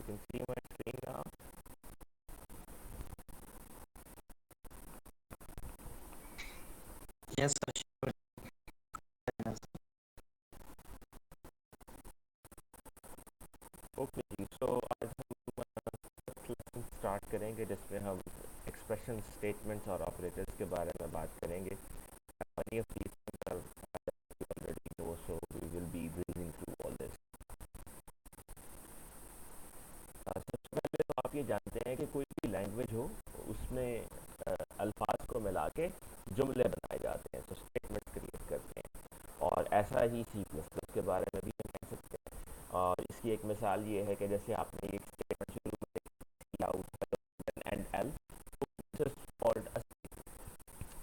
You can see my screen now. Yes, sure. Okay ji, so आज हम lesson start करेंगे जिसमें हम एक्सप्रेशन स्टेटमेंट्स और ऑपरेटर्स के बारे में बात करेंगे. Many of these things are you already know, so we will be breezing through all this. सबसे पहले तो आप ये जानते हैं कि कोई भी लैंग्वेज हो उसमें अल्फाज को मिला के जुमले बनाए जाते हैं, तो स्टेटमेंट्स क्रिएट करते हैं. और ऐसा ही सी प्लस प्लस के बारे में भी हम कह सकते हैं. और इसकी एक मिसाल ये है कि जैसे आपने एक स्टेटमेंट शुरू में किया and L, called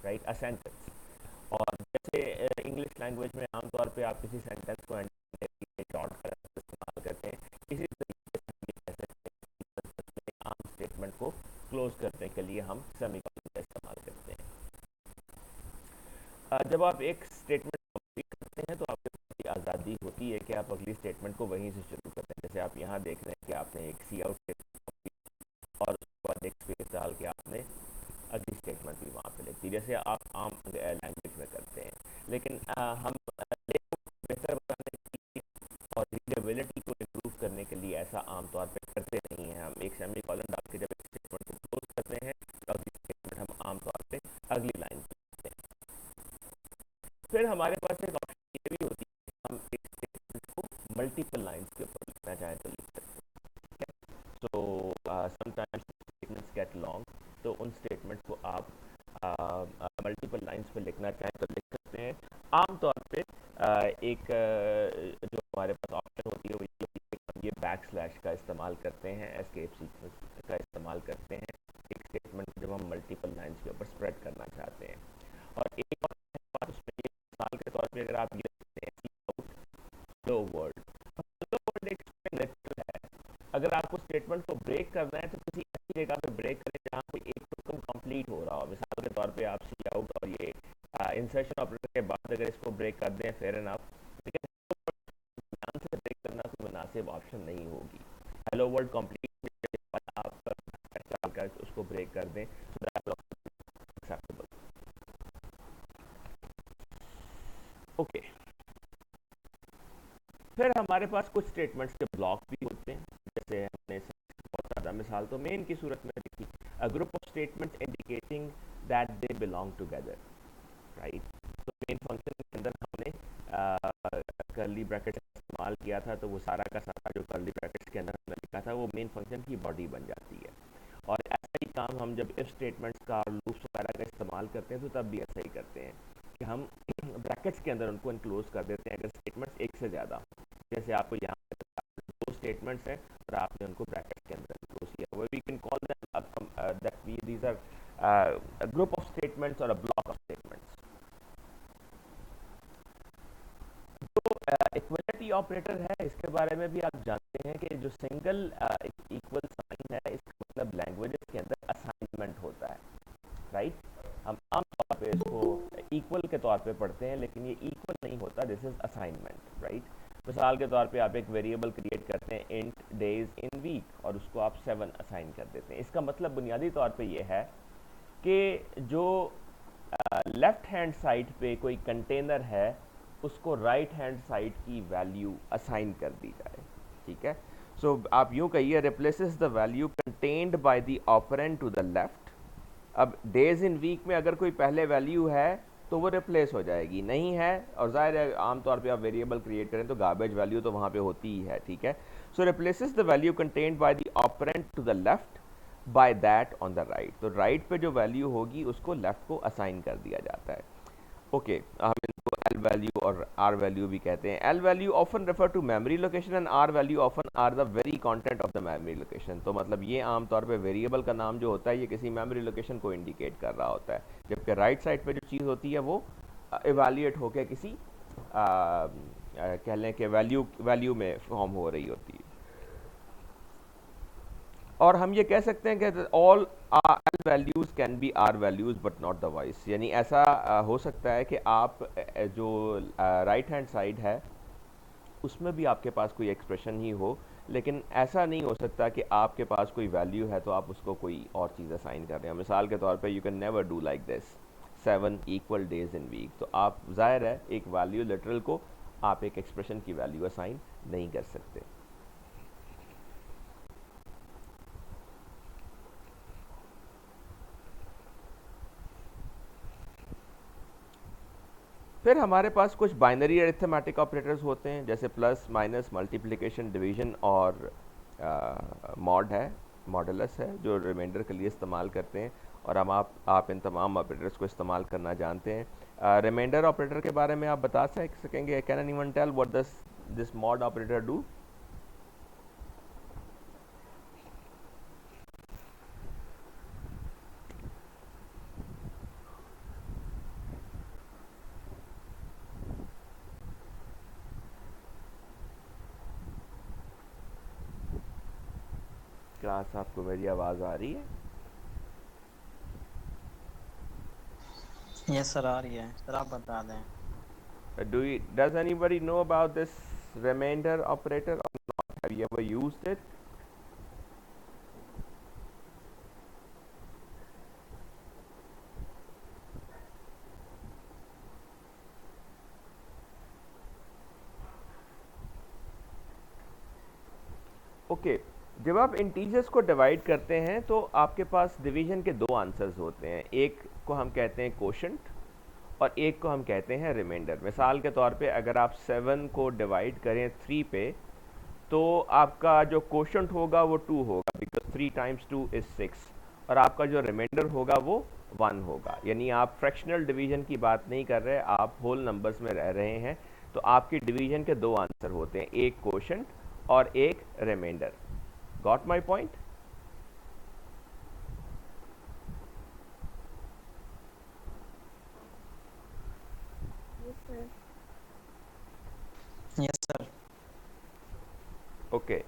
right a sentence. और जैसे इंग्लिश लैंग्वेज में आमतौर पे आप किसी सेंटेंस को एंड डॉट कर इस्तेमाल करते हैं, इसी तरीके से हम ये कह सकते हैं कि आम स्टेटमेंट को क्लोज करने के लिए हम सेमीकोलन का इस्तेमाल करते हैं. जब आप एक स्टेटमेंट कंप्लीट करते हैं तो आपके पास ये आज़ादी होती है कि आप अगली स्टेटमेंट को वहीं से शुरू करते हैं. जैसे आप यहाँ देख रहे हैं कि आपने एक सी आउट स्टेटमेंट और उसके बाद एक स्पेस डाल के आपने अगली स्टेटमेंट भी वहाँ पे लिख दी, जैसे आप आम लैंग्वेज में करते हैं. लेकिन हम बेहतर बनाने के लिए और रीडेबिलिटी को इम्प्रूव करने के लिए ऐसा आमतौर पे करते नहीं हैं. हम एक सेमी कॉलन डाल के जब एक स्टेटमेंट को क्लोज करते हैं तो अगली स्टेटमेंट हम आमतौर पे अगली लाइन पे लिखते हैं. फिर हमारे पास एक ऑप्शन ये भी होती है कि हम एक स्टेटमेंट को मल्टीपल लाइन्स के ऊपर लिखना चाहें तो लिख सकते हैं. So sometimes statements gate long, तो उन स्टेटमेंट्स को आप मल्टीपल लाइंस पे लिखना चाहें तो लिख सकते हैं. आमतौर पे एक जो हमारे पास ऑप्शन होती है वो ये होती है कि हम ये बैक स्लैश का इस्तेमाल करते हैं, एस्केप सीक्वेंस का इस्तेमाल करते हैं एक स्टेटमेंट जब हम मल्टीपल लाइंस के ऊपर स्प्रेड करना चाहते हैं. और एक और बात उसमें ये मिसाल के तौर पे अगर आप ये लिखते हैं हेलो वर्ल्ड, हेलो वर्ल्ड एक नेचुरल है. अगर आपको स्टेटमेंट को ब्रेक करना है तो किसी ऐसी जगह पे ब्रेक करें जहाँ कोई एक टोकन कंप्लीट हो रहा हो. मिसाल के तौर पे आप सी आउट और ये इंसर्शन ऑपरेटर के बाद अगर इसको ब्रेक कर दें फेयर एनफ, लेकिन ध्यान से ब्रेक करना कोई मुनासिब ऑप्शन नहीं होगी. हेलो वर्ल्ड कंप्लीट आप डालकर उसको ब्रेक कर दें so that will be acceptable. Okay, फिर हमारे पास कुछ स्टेटमेंट्स के ब्लॉक भी होते हैं. जैसे हमने बहुत ज़्यादा मिसाल तो मेन की सूरत में देखी, a group of statements indicating that they belong together, right. तो मेन फंक्शन के अंदर हमने कर्ली ब्रैकेट इस्तेमाल किया था, तो वो सारा का सारा जो कर्ली ब्रैकेट्स के अंदर हमने लिखा था वो मेन फंक्शन की बॉडी बन जाती है. और ऐसा ही काम हम जब इफ स्टेटमेंट्स का और लूप्स वगैरह का इस्तेमाल करते हैं तो तब भी ऐसा ही करते हैं कि हम ब्रैकेट्स के अंदर उनको इनक्लोज कर देते हैं अगर स्टेटमेंट्स एक से ज़्यादा. जैसे आपको यहाँ दो स्टेटमेंट्स हैं और आपने उनको ब्रैकेट्स के अंदर इनक्लोज किया, वो we can call that these are group of statements और अ ब्लॉक ऑफ स्टेटमेंट्स. तो इक्वलिटी ऑपरेटर है, इसके बारे में भी आप जानते हैं कि जो सिंगल इक्वल साइन है इसका मतलब लैंग्वेजेस के अंदर असाइनमेंट होता है, राइट. हम आमतौर पे इसको इक्वल के तौर पे पढ़ते हैं लेकिन ये इक्वल नहीं होता, दिस इज असाइनमेंट, राइट. मिसाल के तौर पे आप एक वेरिएबल क्रिएट करते हैं इंट डेज इन वीक और उसको आप 7 असाइन कर देते हैं. इसका मतलब बुनियादी तौर पे ये है कि जो लेफ्ट हैंड साइड पे कोई कंटेनर है उसको राइट हैंड साइड की वैल्यू असाइन कर दी जाए, ठीक है. सो आप यूँ कहिए replaces the value contained by the operand to the left. अब डेज इन वीक में अगर कोई पहले वैल्यू है तो वो रिप्लेस हो जाएगी, नहीं है और ज़ाहिर है आमतौर पे आप वेरिएबल क्रिएट करें तो गार्बेज वैल्यू तो वहाँ पे होती ही है, ठीक है. So replaces the value contained by the operand to the left by that on the right. तो राइट पे जो वैल्यू होगी उसको लेफ्ट को असाइन कर दिया जाता है. ओके, हम इनको एल वैल्यू और आर वैल्यू भी कहते हैं. L value often refer to memory location and R value often are the very content of the memory location. तो मतलब ये आमतौर पे वेरिएबल का नाम जो होता है ये किसी मेमोरी लोकेशन को इंडिकेट कर रहा होता है, जबकि राइट साइड पे जो चीज़ होती है वो इवेल्यूएट होकर किसी कह लें कि वैल्यू में फॉर्म हो रही होती है. और हम ये कह सकते हैं कि all L values can be R values but not the vice. यानी ऐसा हो सकता है कि आप जो राइट हैंड साइड है उसमें भी आपके पास कोई एक्सप्रेशन ही हो लेकिन ऐसा नहीं हो सकता कि आपके पास कोई वैल्यू है तो आप उसको कोई और चीज़ असाइन कर रहे हैं। मिसाल के तौर पे you can never do like this 7 equal days in week, तो आप ज़ाहिर है एक वैल्यू लिटरल को आप एक एक्सप्रेशन की वैल्यू असाइन नहीं कर सकते। फिर हमारे पास कुछ बाइनरी अरिथमेटिक ऑपरेटर्स होते हैं, जैसे प्लस, माइनस, मल्टीप्लिकेशन, डिवीजन और मॉड है, मॉडुलस है, जो रिमाइंडर के लिए इस्तेमाल करते हैं। और हम आप इन तमाम ऑपरेटर्स को इस्तेमाल करना जानते हैं। रिमाइंडर ऑपरेटर के बारे में आप बता सकेंगे, can anyone tell what does this mod operator do? Class, आपको मेरी आवाज़ आ रही है? यस सर, आ रही है सर, आप बता दें। Does anybody know about this remainder operator or not? Have you ever used it? Okay, जब आप इंटीजर्स को डिवाइड करते हैं तो आपके पास डिवीजन के दो आंसर्स होते हैं। एक को हम कहते हैं कोशंट और एक को हम कहते हैं रिमाइंडर। मिसाल के तौर पे अगर आप 7 को डिवाइड करें 3 पे, तो आपका जो कोशंट होगा वो 2 होगा, बिकॉज 3 टाइम्स 2 इज़ 6, और आपका जो रिमाइंडर होगा वो 1 होगा। यानी आप फ्रैक्शनल डिवीजन की बात नहीं कर रहे, आप होल नंबर्स में रह रहे हैं। तो आपकी डिवीजन के दो आंसर होते हैं, एक कोशंट और एक remainder. Got my point? Yes sir. Okay,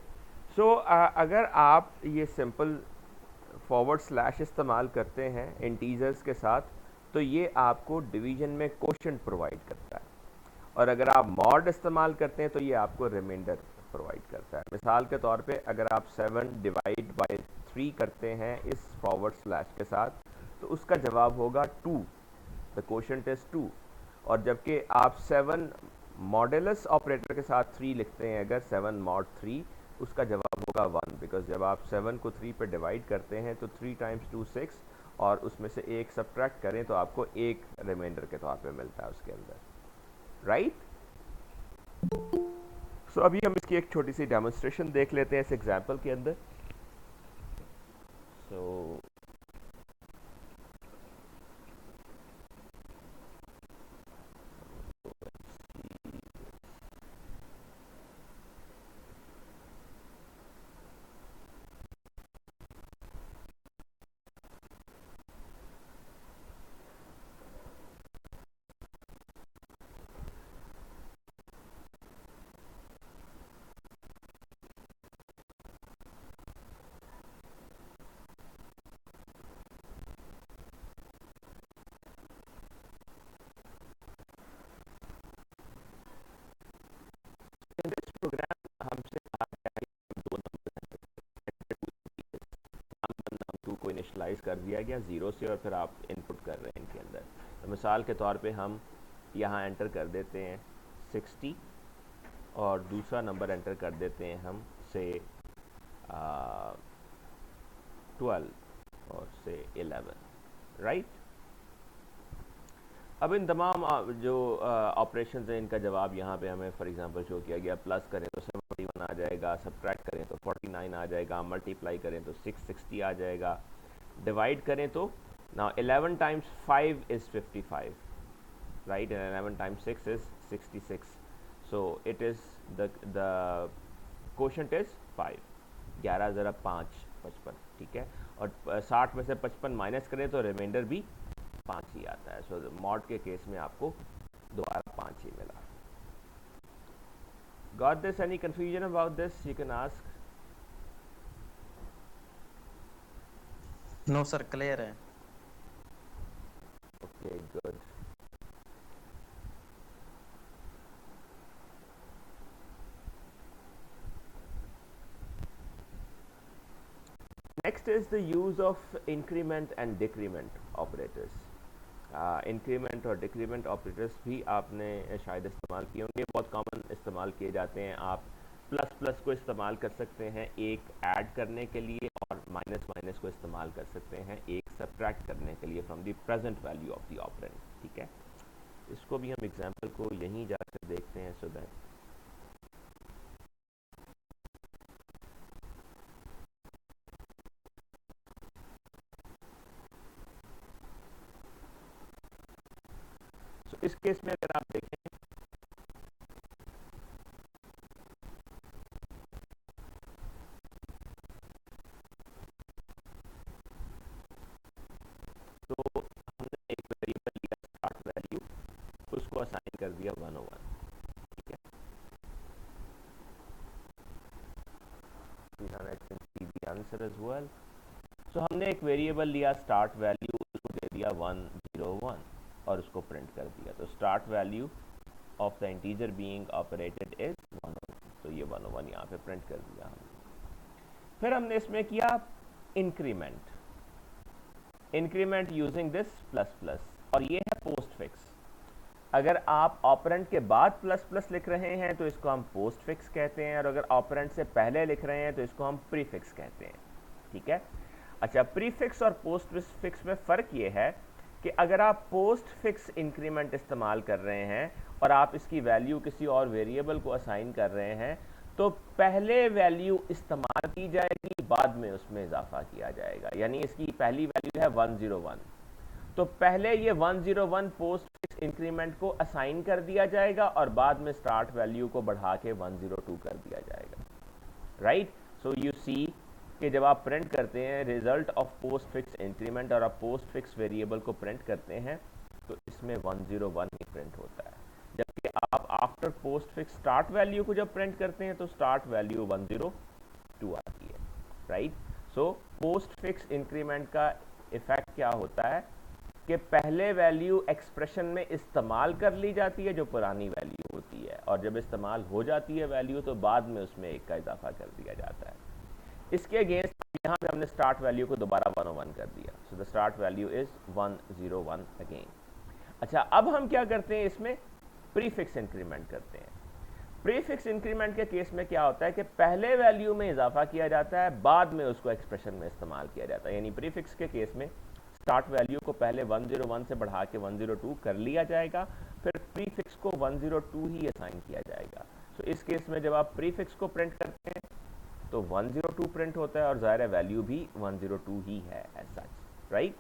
so अगर आप ये सिंपल फॉरवर्ड स्लैश इस्तेमाल करते हैं इंटीजर्स के साथ, तो ये आपको डिवीजन में कोशंट प्रोवाइड करता है। और अगर आप मॉड इस्तेमाल करते हैं तो ये आपको रिमाइंडर प्रोवाइड करता है। मिसाल के तौर पे अगर आप 7 डिवाइड बाय 3 करते हैं इस फॉरवर्ड स्लैश के साथ, तो उसका जवाब होगा 2, द क्वोशंट इज 2। और जबकि आप 7 मॉडुलस ऑपरेटर के साथ 3 लिखते हैं, अगर 7 मॉड 3, उसका जवाब होगा 1, बिकॉज जब आप 7 को 3 पे डिवाइड करते हैं तो 3 टाइम्स 2 6, और उसमें से एक सब्ट्रैक्ट करें तो आपको एक रिमाइंडर के तौर पे मिलता है उसके अंदर, राइट? सो अभी हम इसकी एक छोटी सी डेमोन्स्ट्रेशन देख लेते हैं इस एग्जाम्पल के अंदर। सो इन दिस प्रोग्राम हमसे कहा गया है कि दो नंबर 2 को इनिशलाइज कर दिया गया 0 से, और फिर आप इनपुट कर रहे हैं इनके अंदर। तो मिसाल के तौर पे हम यहाँ एंटर कर देते हैं 60, और दूसरा नंबर एंटर कर देते हैं हम से 12 और से 11, राइट? अब इन तमाम जो ऑपरेशंस हैं इनका जवाब यहाँ पे हमें फॉर एग्जांपल शो किया गया। प्लस करें तो 71 आ जाएगा, सब्ट्रैक्ट करें तो 49 आ जाएगा, मल्टीप्लाई करें तो 660 आ जाएगा, डिवाइड करें तो now 11 times 5 is 55, right? And 11 times 6 is 66. So it is the quotient is 5, 11 ज़रा 5 55, ठीक है। और 60 में से 55 माइनस करें तो रिमाइंडर भी 5 ही आता है। सो मॉड के केस में आपको दोबारा 5 ही मिला। Got this? Any confusion about this? You can ask. No sir, clear है। Okay, good. Next is the use of increment and decrement operators. Increment और डिक्रीमेंट ऑपरेटर्स भी आपने शायद इस्तेमाल किए होंगे, बहुत कॉमन इस्तेमाल किए जाते हैं। आप प्लस प्लस को इस्तेमाल कर सकते हैं एक ऐड करने के लिए, और माइनस माइनस को इस्तेमाल कर सकते हैं एक सब्ट्रैक्ट करने के लिए from the present value of the operand. ठीक है, इसको भी हम एग्जांपल को यहीं जाकर देखते हैं सो दैट इस केस में अगर आप देखें तो हमने एक वेरिएबल लिया स्टार्ट वैल्यू, उसको असाइन कर दिया 101। ठीक है, आंसर एज वेल। सो हमने एक वेरिएबल लिया स्टार्ट वैल्यू, उसको दे दिया 101 और उसको प्रिंट कर दिया। तो start value of the integer being operated is 101, तो ये 101 यहाँ पे प्रिंट कर दिया हमने। फिर हमने इसमें किया increment, increment using this plus plus, और ये है पोस्ट फिक्स। अगर आप ऑपरेंड के बाद प्लस प्लस लिख रहे हैं तो इसको हम पोस्ट फिक्स कहते हैं, और अगर ऑपरेंड से पहले लिख रहे हैं तो इसको हम प्रीफिक्स कहते हैं। ठीक है, अच्छा, प्रीफिक्स और पोस्ट फिक्स में फ़र्क ये है कि अगर आप पोस्ट फिक्स इंक्रीमेंट इस्तेमाल कर रहे हैं और आप इसकी वैल्यू किसी और वेरिएबल को असाइन कर रहे हैं, तो पहले वैल्यू इस्तेमाल की जाएगी, बाद में उसमें इजाफा किया जाएगा। यानी इसकी पहली वैल्यू है 101, तो पहले ये 101 पोस्ट फिक्स इंक्रीमेंट को असाइन कर दिया जाएगा और बाद में स्टार्ट वैल्यू को बढ़ा के 102 कर दिया जाएगा। राइट, सो यू सी कि जब आप प्रिंट करते हैं result of post fix increment और आप पोस्ट फिक्स वेरिएबल को प्रिंट करते हैं तो इसमें 101 ही प्रिंट होता है, जबकि आप after post fix start value को जब प्रिंट करते हैं तो स्टार्ट वैल्यू 102 आती है। Right, so post fix increment का इफेक्ट क्या होता है कि पहले वैल्यू एक्सप्रेशन में इस्तेमाल कर ली जाती है जो पुरानी वैल्यू होती है, और जब इस्तेमाल हो जाती है वैल्यू तो बाद में उसमें एक का इजाफा कर दिया जाता है। इसके अगेंस्ट यहाँ पे हमने स्टार्ट वैल्यू को दोबारा 101 कर दिया, so the start value is 101 again. अच्छा, अब हम क्या करते हैं, इसमें प्रीफिक्स इंक्रीमेंट करते हैं। प्रीफिक्स इंक्रीमेंट के केस में क्या होता है कि पहले वैल्यू में इजाफा किया जाता है, बाद में उसको एक्सप्रेशन में इस्तेमाल किया जाता है। यानी प्रीफिक्स के केस में स्टार्ट वैल्यू को पहले 101 से बढ़ा के 102 कर लिया जाएगा, फिर प्रीफिक्स को 102 ही असाइन किया जाएगा। सो इस केस में जब आप प्रीफिक्स को प्रिंट करते हैं तो 102 प्रिंट होता है और ज़ाहिर वैल्यू भी 102 ही है एज सच। राइट,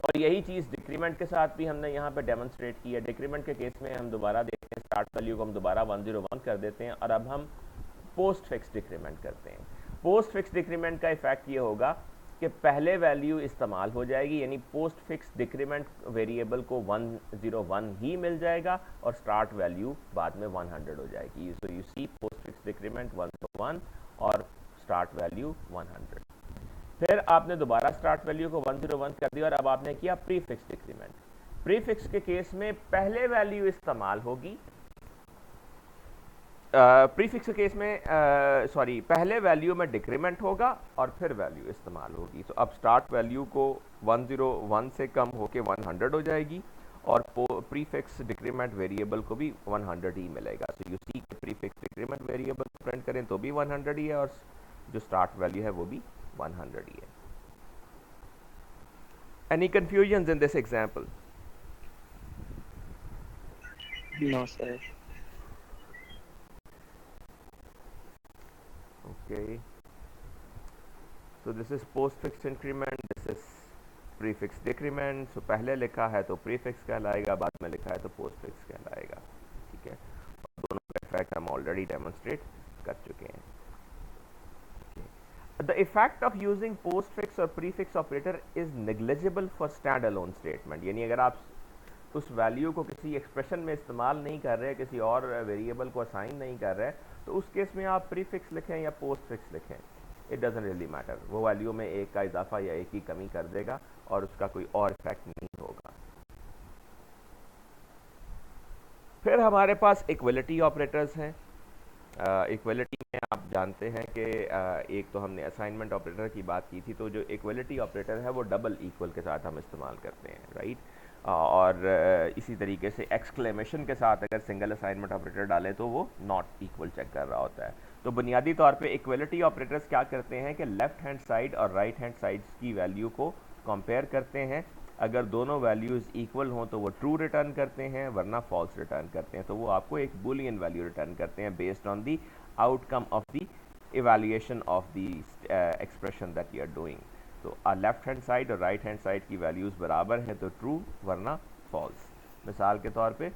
और यही चीज़ डिक्रीमेंट के साथ भी हमने यहाँ पे डेमोन्स्ट्रेट की है। डिक्रीमेंट के केस में हम दोबारा देखते हैं, स्टार्ट वैल्यू को हम दोबारा 101 कर देते हैं और अब हम पोस्ट फिक्स डिक्रीमेंट करते हैं। पोस्ट फिक्स डिक्रीमेंट का इफेक्ट ये होगा कि पहले वैल्यू इस्तेमाल हो जाएगी, यानी पोस्ट फिक्स डिक्रीमेंट वेरिएबल को 101 ही मिल जाएगा और स्टार्ट वैल्यू बाद में 100 हो जाएगी। So you see postfix decrement 101 और स्टार्ट वैल्यू 100। फिर आपने दोबारा स्टार्ट वैल्यू को 101 कर दिया और अब आपने किया प्रीफिक्स डिक्रीमेंट। प्रीफिक्स के केस में पहले वैल्यू इस्तेमाल होगी, प्रीफिक्स के केस में पहले वैल्यू में डिक्रीमेंट होगा और फिर वैल्यू इस्तेमाल होगी। तो अब स्टार्ट वैल्यू को 101 से कम होके 100 हो जाएगी और प्रीफिक्स डिक्रीमेंट वेरिएबल को भी 100 ही मिलेगा। तो यू सी के प्रीफिक्स डिक्रीमेंट वेरिएबल को प्रिंट करें तो भी 100 ही है और जो स्टार्ट वैल्यू है वो भी 100 ही है। Any confusion in this example? No sir. Okay, so this is postfix increment, this is prefix decrement। so पहले लिखा है तो prefix कहलाएगा, बाद में लिखा है तो postfix कहलाएगा। ठीक है, और दोनों का इफेक्ट हम ऑलरेडी डेमोन्स्ट्रेट कर चुके हैं। The effect of using postfix और prefix operator is negligible for standalone statement। यानी अगर आप उस वैल्यू को किसी एक्सप्रेशन में इस्तेमाल नहीं कर रहे, किसी और वेरिएबल को असाइन नहीं कर रहे, तो उस केस में आप प्रीफिक्स लिखें या पोस्टफिक्स लिखें, इट डजंट रियली मैटर। वो वैल्यू में एक का इजाफा या एक की कमी कर देगा और उसका कोई और इफेक्ट नहीं होगा। फिर हमारे पास इक्वलिटी ऑपरेटर्स हैं। इक्वलिटी में आप जानते हैं कि एक तो हमने असाइनमेंट ऑपरेटर की बात की थी, तो जो इक्वलिटी ऑपरेटर है वो डबल इक्वल के साथ हम इस्तेमाल करते हैं, राइट। और इसी तरीके से एक्सक्लेमेशन के साथ अगर सिंगल असाइनमेंट ऑपरेटर डालें तो वो नॉट इक्वल चेक कर रहा होता है। तो बुनियादी तौर पे इक्वलिटी ऑपरेटर्स क्या करते हैं कि लेफ़्ट हैंड साइड और राइट हैंड साइड्स की वैल्यू को कंपेयर करते हैं। अगर दोनों वैल्यूज़ इक्वल हों तो वो ट्रू रिटर्न करते हैं, वरना फॉल्स रिटर्न करते हैं। तो वो आपको एक बुलियन वैल्यू रिटर्न करते हैं based on the outcome of the evaluation of the expression that you are doing. तो लेफ्ट हैंड साइड और राइट हैंड साइड की वैल्यूज़ बराबर हैं तो ट्रू, वरना फॉल्स। मिसाल के तौर पे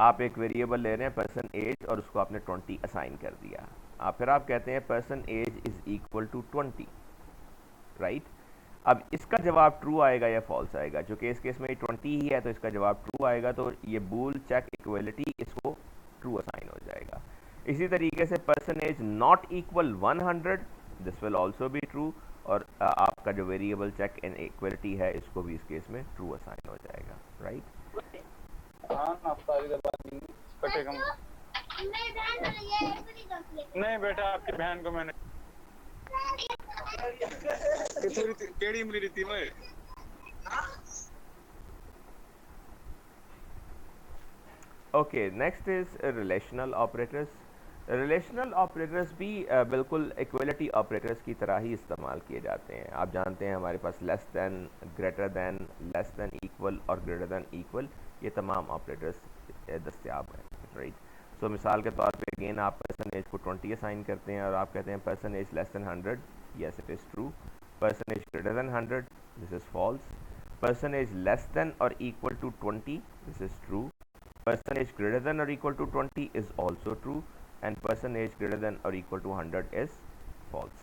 आप एक वेरिएबल ले रहे हैं पर्सन एज और उसको आपने 20 असाइन कर दिया। फिर आप कहते हैं person age is equal to 20, right. अब इसका जवाब ट्रू आएगा या फॉल्स आएगा? जो कि इस केस में 20 ही है तो इसका जवाब ट्रू आएगा, तो ये बूल चेक इक्वलिटी इसको ट्रू असाइन हो जाएगा। इसी तरीके से person age not equal 100, this will also be true, और आपका जो वेरिएबल चेक इन इक्वलिटी है इसको भी इस केस में ट्रू असाइन हो जाएगा, राइट। नहीं बेटा, आपकी बहन को मैंने केड़ी मिली थी मैं। Okay, next is relational operators. Relational operators भी बिल्कुल इक्वलिटी ऑपरेटर्स की तरह ही इस्तेमाल किए जाते हैं। आप जानते हैं हमारे पास less than, greater than, less than equal और ग्रेटर दैन इक्वल, ये तमाम ऑपरेटर्स दस्तियाब हैं, राइट। सो मिसाल के तौर पे अगेन आप पर्सन एज को 20 असाइन करते हैं और आप कहते हैं person age less than 100, yes it is true. Person age greater than 100, this is false. Person age less than और equal to 20, this is true. Person age greater than or equal to 20 is also true, and person age greater than or equal to 100 is false.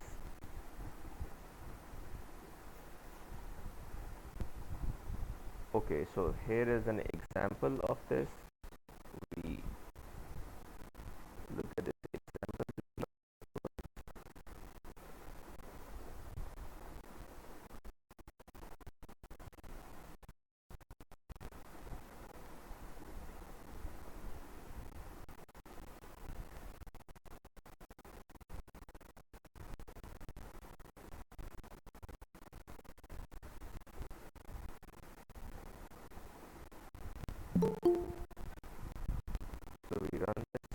Okay, so here is an example of this. We look at this example. So we run this.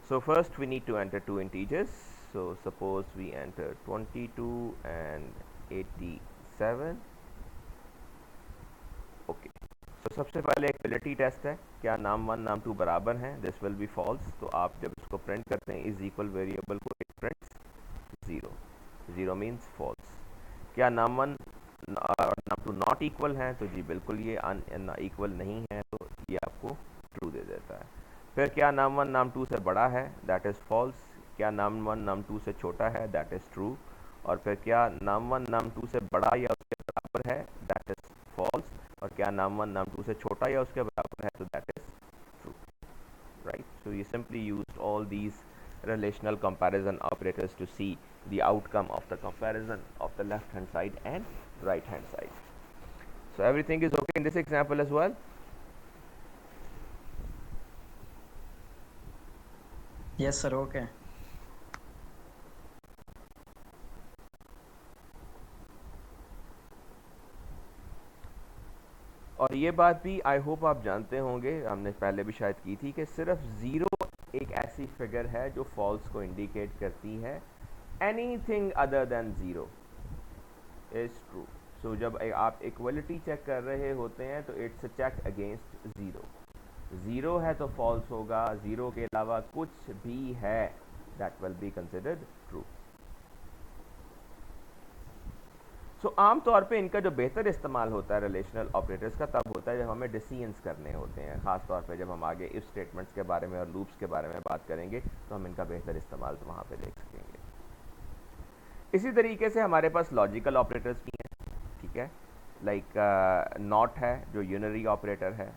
So first we need to enter two integers. So suppose we enter 22 and 87. Okay. तो सबसे पहले एक equality test है, क्या नाम 1 नाम 2 बराबर हैं, दिस विल बी फॉल्स। तो आप जब इसको प्रिंट करते हैं इज इक्वल वेरिएबल को, इट प्रिंट्स 0, 0 मीन्स फॉल्स। क्या नाम 1 और नाम 2 नॉट इक्वल हैं, तो जी बिल्कुल ये इक्वल नहीं है, तो ये आपको ट्रू दे देता है। फिर क्या नाम 1 नाम 2 से बड़ा है, दैट इज़ फॉल्स। क्या नाम 1 नाम 2 से छोटा है, दैट इज़ ट्रू। और फिर क्या नाम 1 नाम 2 से बड़ा या उसके बराबर है, दैट इज़ फॉल्स। और क्या नाम 1 नाम 2 से छोटा या उसके बराबर है, तो that is true, right. So you simply used all these relational comparison operators to see the outcome of the comparison of the left hand side and right hand side. So everything is okay in this example as well? Yes sir, okay. और ये बात भी I hope आप जानते होंगे, हमने पहले भी शायद की थी, कि सिर्फ ज़ीरो एक ऐसी फिगर है जो फॉल्स को इंडिकेट करती है। Anything other then zero is true. So जब आप इक्वलिटी चेक कर रहे होते हैं तो it's a check against zero. Zero है तो फॉल्स होगा, ज़ीरो के अलावा कुछ भी है that will be considered true. So आम तौर पे इनका जो बेहतर इस्तेमाल होता है रिलेशनल ऑपरेटर्स का तब होता है जब हमें डिसीजंस करने होते हैं, ख़ास तौर पे जब हम आगे इफ स्टेटमेंट्स के बारे में और लूप्स के बारे में बात करेंगे तो हम इनका बेहतर इस्तेमाल तो वहाँ पे देख सकेंगे। इसी तरीके से हमारे पास लॉजिकल ऑपरेटर्स भी हैं, ठीक है। लाइक नॉट है जो यूनरी ऑपरेटर है।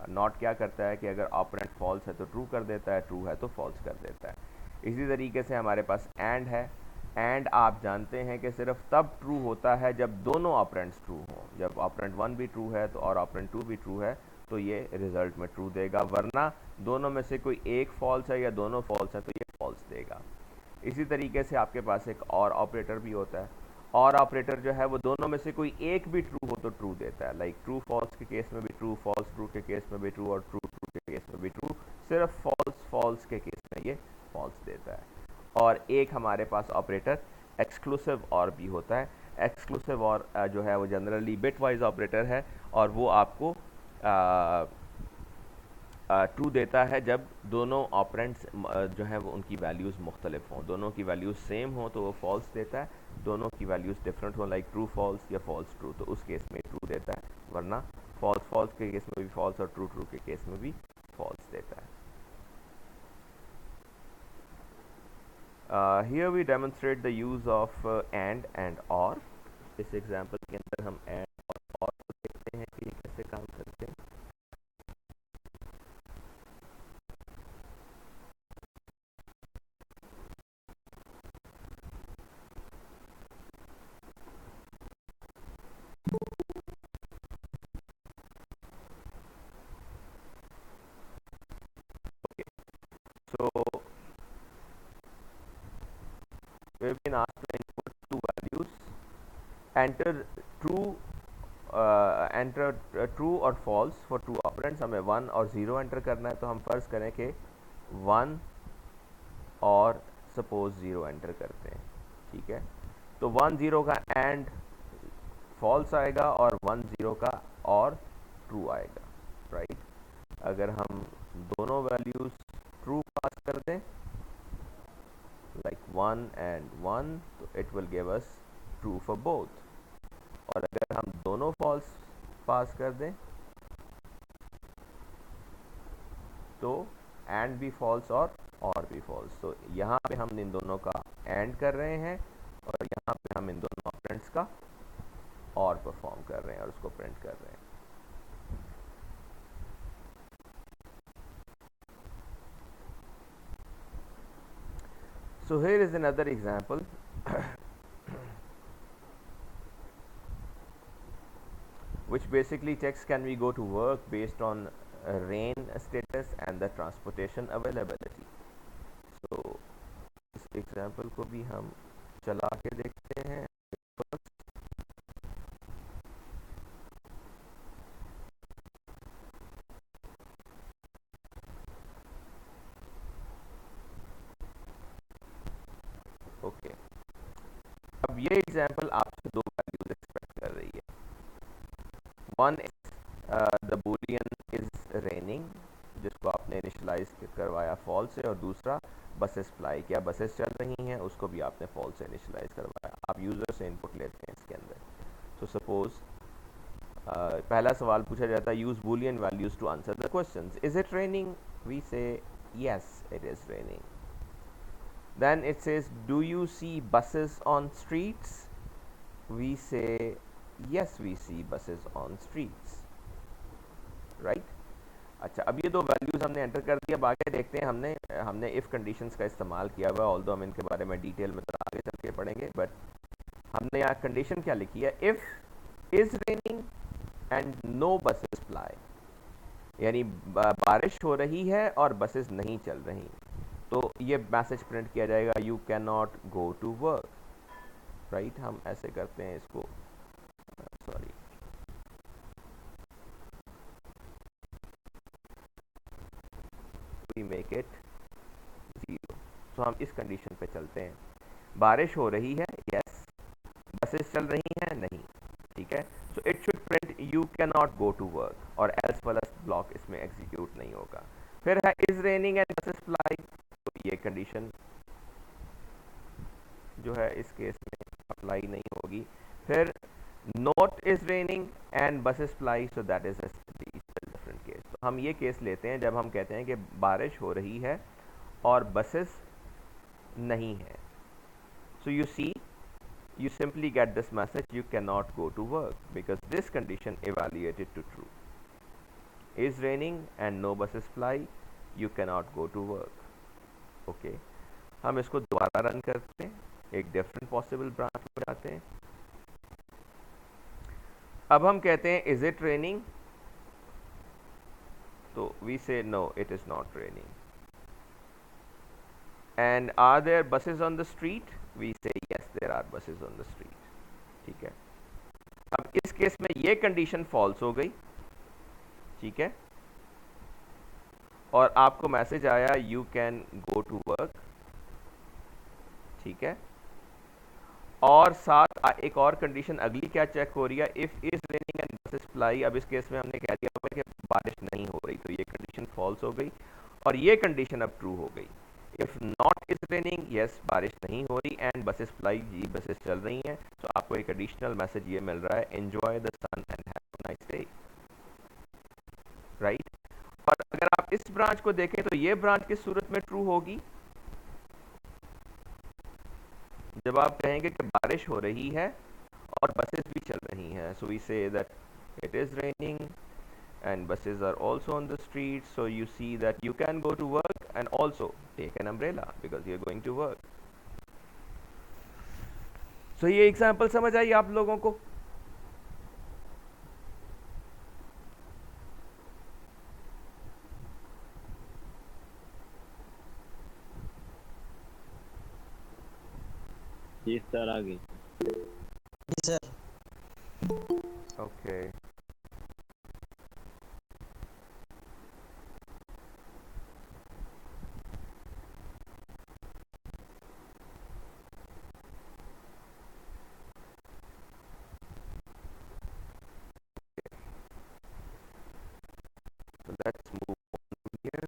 नॉट क्या करता है कि अगर ऑपरेंट फॉल्स है तो ट्रू कर देता है, ट्रू है तो फॉल्स कर देता है। इसी तरीके से हमारे पास एंड है। एंड आप जानते हैं कि सिर्फ तब ट्रू होता है जब दोनों ऑपरेंट्स ट्रू हों। जब ऑपरेंट 1 भी ट्रू है तो और ऑपरेंट 2 भी ट्रू है तो ये रिजल्ट में ट्रू देगा, वरना दोनों में से कोई एक फॉल्स है या दोनों फॉल्स है तो ये फॉल्स देगा। इसी तरीके से आपके पास एक और ऑपरेटर भी होता है। और ऑपरेटर जो है वो दोनों में से कोई एक भी ट्रू हो तो ट्रू देता है, लाइक ट्रू फॉल्स के केस में भी ट्रू, फॉल्स ट्रू के केस में भी ट्रू, और ट्रू ट्रू के केस में भी ट्रू। सिर्फ फॉल्स फॉल्स के केस में ये फॉल्स देता है। और एक हमारे पास ऑपरेटर एक्सक्लूसिव और भी होता है। एक्सक्लूसिव और जो है वो जनरली बिट वाइज ऑपरेटर है, और वो आपको ट्रू देता है जब दोनों ऑपरेंट्स जो है वो उनकी वैल्यूज़ मुख्तलिफ हों। दोनों की वैल्यूज़ सेम हो तो वो फॉल्स देता है, दोनों की वैल्यूज़ डिफरेंट हो लाइक ट्रू फॉल्स या फॉल्स ट्रू, तो उस केस में ट्रू देता है, वरना फॉल्स फॉल्स के केस में भी फॉल्स और ट्रू ट्रू के केस में भी फॉल्स देता है। Here we demonstrate the use of and or। इस एग्जाम्पल के अंदर हम and और को देखते हैं कि ये कैसे काम करते हैं। So we've been asked to input two values, enter true true और फॉल्स फॉर टू ऑपरेंड्स। हमें 1 और 0 एंटर करना है, तो हम फर्ज करें कि 1 और सपोज 0 एंटर करते हैं, ठीक है। तो 1 0 का एंड फॉल्स आएगा और 1 0 का और ट्रू आएगा, राइट। अगर हम दोनों वैल्यूज ट्रू पास कर दें लाइक 1 and 1, तो it will give us true for both. और अगर हम दोनों फॉल्स पास कर दें तो एंड भी फॉल्स और भी फॉल्स। तो यहाँ पे हम इन दोनों का एंड कर रहे हैं और यहाँ पे हम इन दोनों ऑपरेंड्स का और परफॉर्म कर रहे हैं और उसको प्रिंट कर रहे हैं। So here is another example which basically checks can we go to work based on rain status and the transportation availability. So इस एग्जाम्पल को भी हम चला के देखते हैं। ओके, अब ये एग्जाम्पल आपसे दो वैल्यूज एक्सपेक्ट कर रही है। One is the Boolean is raining, जिसको आपने इनिशलाइज करवाया फॉल्स से, और दूसरा बसेस फ्लाई, क्या बसेस चल रही हैं, उसको भी आपने फॉल्स से इनिशलाइज करवाया। आप यूज़र से इनपुट लेते हैं इसके अंदर। तो सपोज पहला सवाल पूछा जाता है, use boolean values to answer the questions. Is it raining? We say yes it is raining. Then it says, do you see buses on streets? We say, yes, we see buses on streets. Right? अच्छा, अब ये दो values हमने enter कर दिया। अब आगे देखते हैं, हमने इफ़ कंडीशंस का इस्तेमाल किया हुआ, ऑल्दो हम इनके बारे में डिटेल में तो आगे चल के पढ़ेंगे, बट हमने यहाँ कंडीशन क्या लिखी है, if is raining and no buses fly, यानी बारिश हो रही है और बसेस नहीं चल रही, तो ये मैसेज प्रिंट किया जाएगा, you can not go to work, right. हम ऐसे करते हैं इसको, सॉरी, वी मेक इट 0। तो हम इस कंडीशन पे चलते हैं, बारिश हो रही है, यस, बसेस चल रही हैं, नहीं, ठीक है। So it should print you can not go to work, और एल्स प्लस ब्लॉक इसमें एग्जीक्यूट नहीं होगा। फिर है is raining and buses fly, तो ये कंडीशन जो है इस केस में अप्लाई नहीं होगी। फिर not is raining and buses fly, so that is different case. तो हम ये केस लेते हैं जब हम कहते हैं कि बारिश हो रही है और बसेस नहीं है। So you see, you simply get this message, you cannot go to work, because this condition evaluated to true. Is raining and no buses fly, you cannot go to work. Okay, हम इसको दोबारा run करते हैं, एक different possible branch में जाते हैं। अब हम कहते हैं इज इट रेनिंग, तो we say no, it is not raining. And are there buses on the street? We say yes, there are buses on the street. ठीक है, अब इस केस में ये कंडीशन फॉल्स हो गई, ठीक है, और आपको मैसेज आया you can go to work, ठीक है, और साथ एक और कंडीशन अगली क्या चेक हो रही है, if is raining and buses fly. अब इस केस में हमने कह दिया हुआ है कि बारिश नहीं हो रही, तो ये कंडीशन फॉल्स हो गई और ये कंडीशन अब ट्रू हो गई। If not is raining, yes बारिश नहीं हो रही, एंड बसेस फ्लाई, जी बसेस चल रही हैं, तो आपको एक एडिशनल मैसेज ये मिल रहा है, enjoy the sun and have a nice day, right. और अगर आप इस ब्रांच को देखें तो ये ब्रांच किस सूरत में ट्रू होगी, जब आप कहेंगे कि बारिश हो रही है और बसेस भी चल रही हैं। So we say that it is raining and buses are also on the street, so you see that you can go to work and also take an umbrella because you're going to work. So ये example समझ आई आप लोगों को? जी sir आ गई। जी sir. Okay. So let's move on here.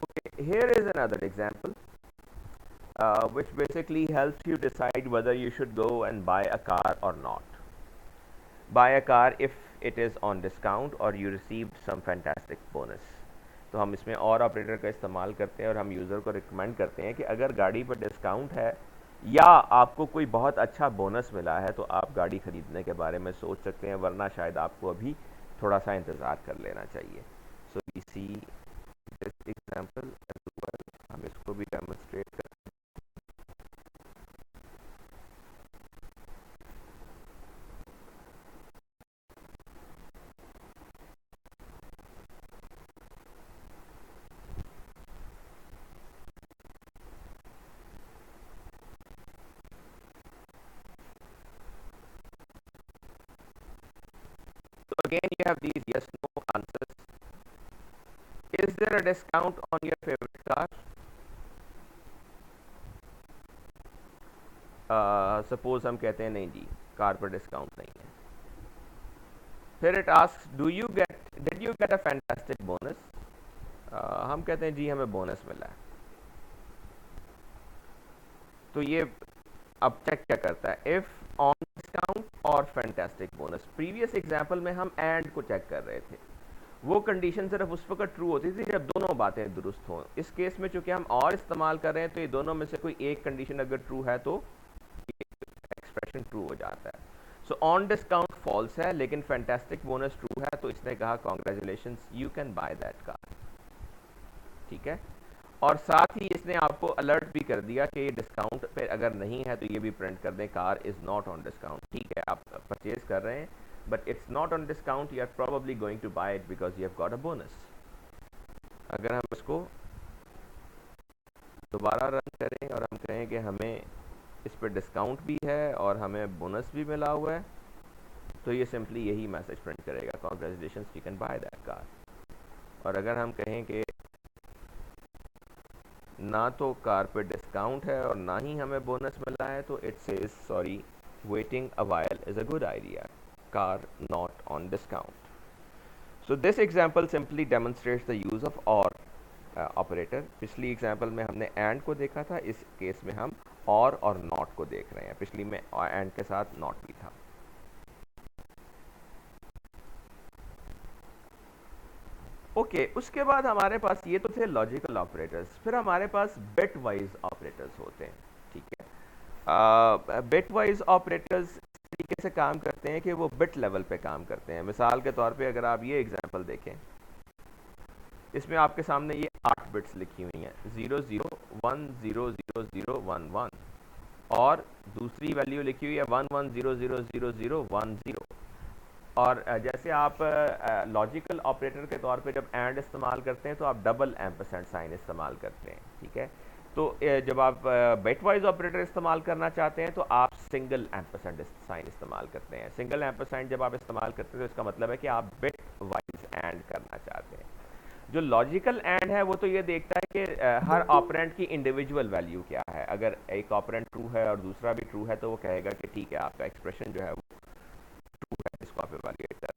Okay, here is another example which basically helps you decide whether you should go and buy a car or not. Buy a car if it is on discount or you received some fantastic bonus. तो हम इसमें और operator का इस्तेमाल करते हैं और हम यूज़र को रिकमेंड करते हैं कि अगर गाड़ी पर डिस्काउंट है या आपको कोई बहुत अच्छा बोनस मिला है तो आप गाड़ी ख़रीदने के बारे में सोच सकते हैं, वरना शायद आपको अभी थोड़ा सा इंतज़ार कर लेना चाहिए। So we see this example as well, हम इसको भी डेमोन्स्ट्रेट कर। Again, you have these yes no answers. Is there a discount on your favorite car? Suppose हम कहते हैं नहीं जी कार पर डिस्काउंट नहीं है। फिर it asks did you get a fantastic bonus? हम कहते हैं जी हमें बोनस मिला है। तो ये अब चेक क्या करता है, इफ ऑन डिस्काउंट और फैंटास्टिक बोनस। प्रीवियस एग्जांपल में हम एंड को चेक कर रहे थे, वो कंडीशन सिर्फ उस वक्त ट्रू होती थी जब दोनों बातें दुरुस्त हों। इस केस में चूंकि हम और इस्तेमाल कर रहे हैं तो ये दोनों में से कोई एक कंडीशन अगर ट्रू है तो एक्सप्रेशन ट्रू हो जाता है। सो ऑन डिस्काउंट फॉल्स है लेकिन फैंटास्टिक बोनस ट्रू है, तो इसने कहा congratulations you can by that car, ठीक है। और साथ ही इसने आपको अलर्ट भी कर दिया कि ये डिस्काउंट पे अगर नहीं है तो ये भी प्रिंट कर दें car is not on discount. ठीक है, आप परचेज कर रहे हैं but it's not on discount, you are probably going to buy it because you have got a bonus. अगर हम इसको दोबारा रन करें और हम कहें कि हमें इस पर डिस्काउंट भी है और हमें बोनस भी मिला हुआ है, तो ये सिंपली यही मैसेज प्रिंट करेगा congratulations you can by that car. और अगर हम कहें कि ना तो कार पे डिस्काउंट है और ना ही हमें बोनस मिला है, तो it says sorry waiting a while is a good idea, car not on discount. So this example simply demonstrates the use of और ऑपरेटर। पिछली एग्जांपल में हमने एंड को देखा था, इस केस में हम और नॉट को देख रहे हैं। पिछली में एंड के साथ नॉट भी था। ओके, उसके बाद हमारे पास ये तो थे लॉजिकल ऑपरेटर्स, फिर हमारे पास बिट वाइज ऑपरेटर्स होते हैं। ठीक है, बिट वाइज ऑपरेटर्स इस तरीके से काम करते हैं कि वो बिट लेवल पे काम करते हैं। मिसाल के तौर पे अगर आप ये एग्जांपल देखें, इसमें आपके सामने ये 8 बिट्स लिखी हुई हैं 00100011 और दूसरी वैल्यू लिखी हुई है 11000010। और जैसे आप लॉजिकल ऑपरेटर के तौर पे जब एंड इस्तेमाल करते हैं तो आप डबल एम्परसेंड साइन इस्तेमाल करते हैं, ठीक है। तो जब आप बिट वाइज ऑपरेटर इस्तेमाल करना चाहते हैं तो आप सिंगल एम्परसेंड साइन इस्तेमाल करते हैं। सिंगल एम्परसेंड जब आप इस्तेमाल करते हैं तो इसका मतलब है कि आप बिट वाइज एंड करना चाहते हैं। जो लॉजिकल एंड है वो तो ये देखता है कि हर ऑपरेंड की इंडिविजुअल वैल्यू क्या है। अगर एक ऑपरेंड ट्रू है और दूसरा भी ट्रू है तो वो कहेगा कि ठीक है, आपका एक्सप्रेशन जो है वो ट्रू है, इसको आप इवैल्यूएट कर।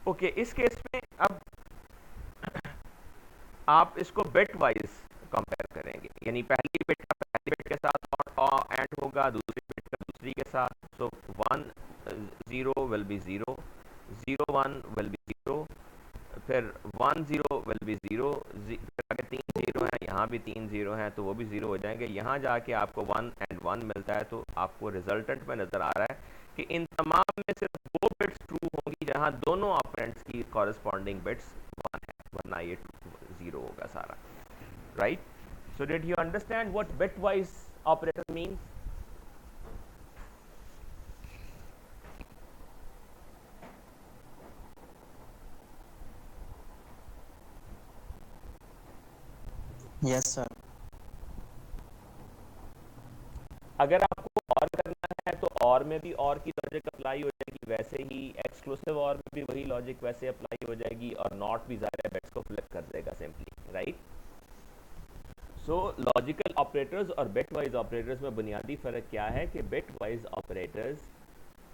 ओके, इस केस में अब आप इसको बिट वाइज कंपेयर करेंगे, यानी पहली बिट का पहली बिट के साथ और एंड होगा, दूसरी बिट का दूसरी के साथ। सो 1 0 विल बी 0, 0 1 विल बी 0, फिर 1 0 विल बी 0, फिर आगे 3 0 हैं, यहाँ भी 3 0 हैं तो वो भी 0 हो जाएंगे। यहाँ जाके आपको 1 एंड 1 मिलता है, तो आपको रिजल्टेंट में नज़र आ रहा है कि इन तमाम में सिर्फ वो बिट्स ट्रू होंगी जहाँ दोनों ऑपरेंड्स की कॉरेस्पॉन्डिंग बिट्स 1 है, वरना ये 0 होगा सारा, right. So did you understand what bitwise operator means? Yes sir. अगर आपको और करना है तो और में भी और की लॉजिक अप्लाई हो जाएगी, वैसे ही एक्सक्लूसिव और में भी वही लॉजिक वैसे अप्लाई हो जाएगी, और नॉट भी ज़ाहिर है बिट्स को फ्लिप कर देगा सिंपली, राइट। सो लॉजिकल ऑपरेटर्स और बिट वाइज ऑपरेटर्स में बुनियादी फ़र्क क्या है कि बिट वाइज ऑपरेटर्स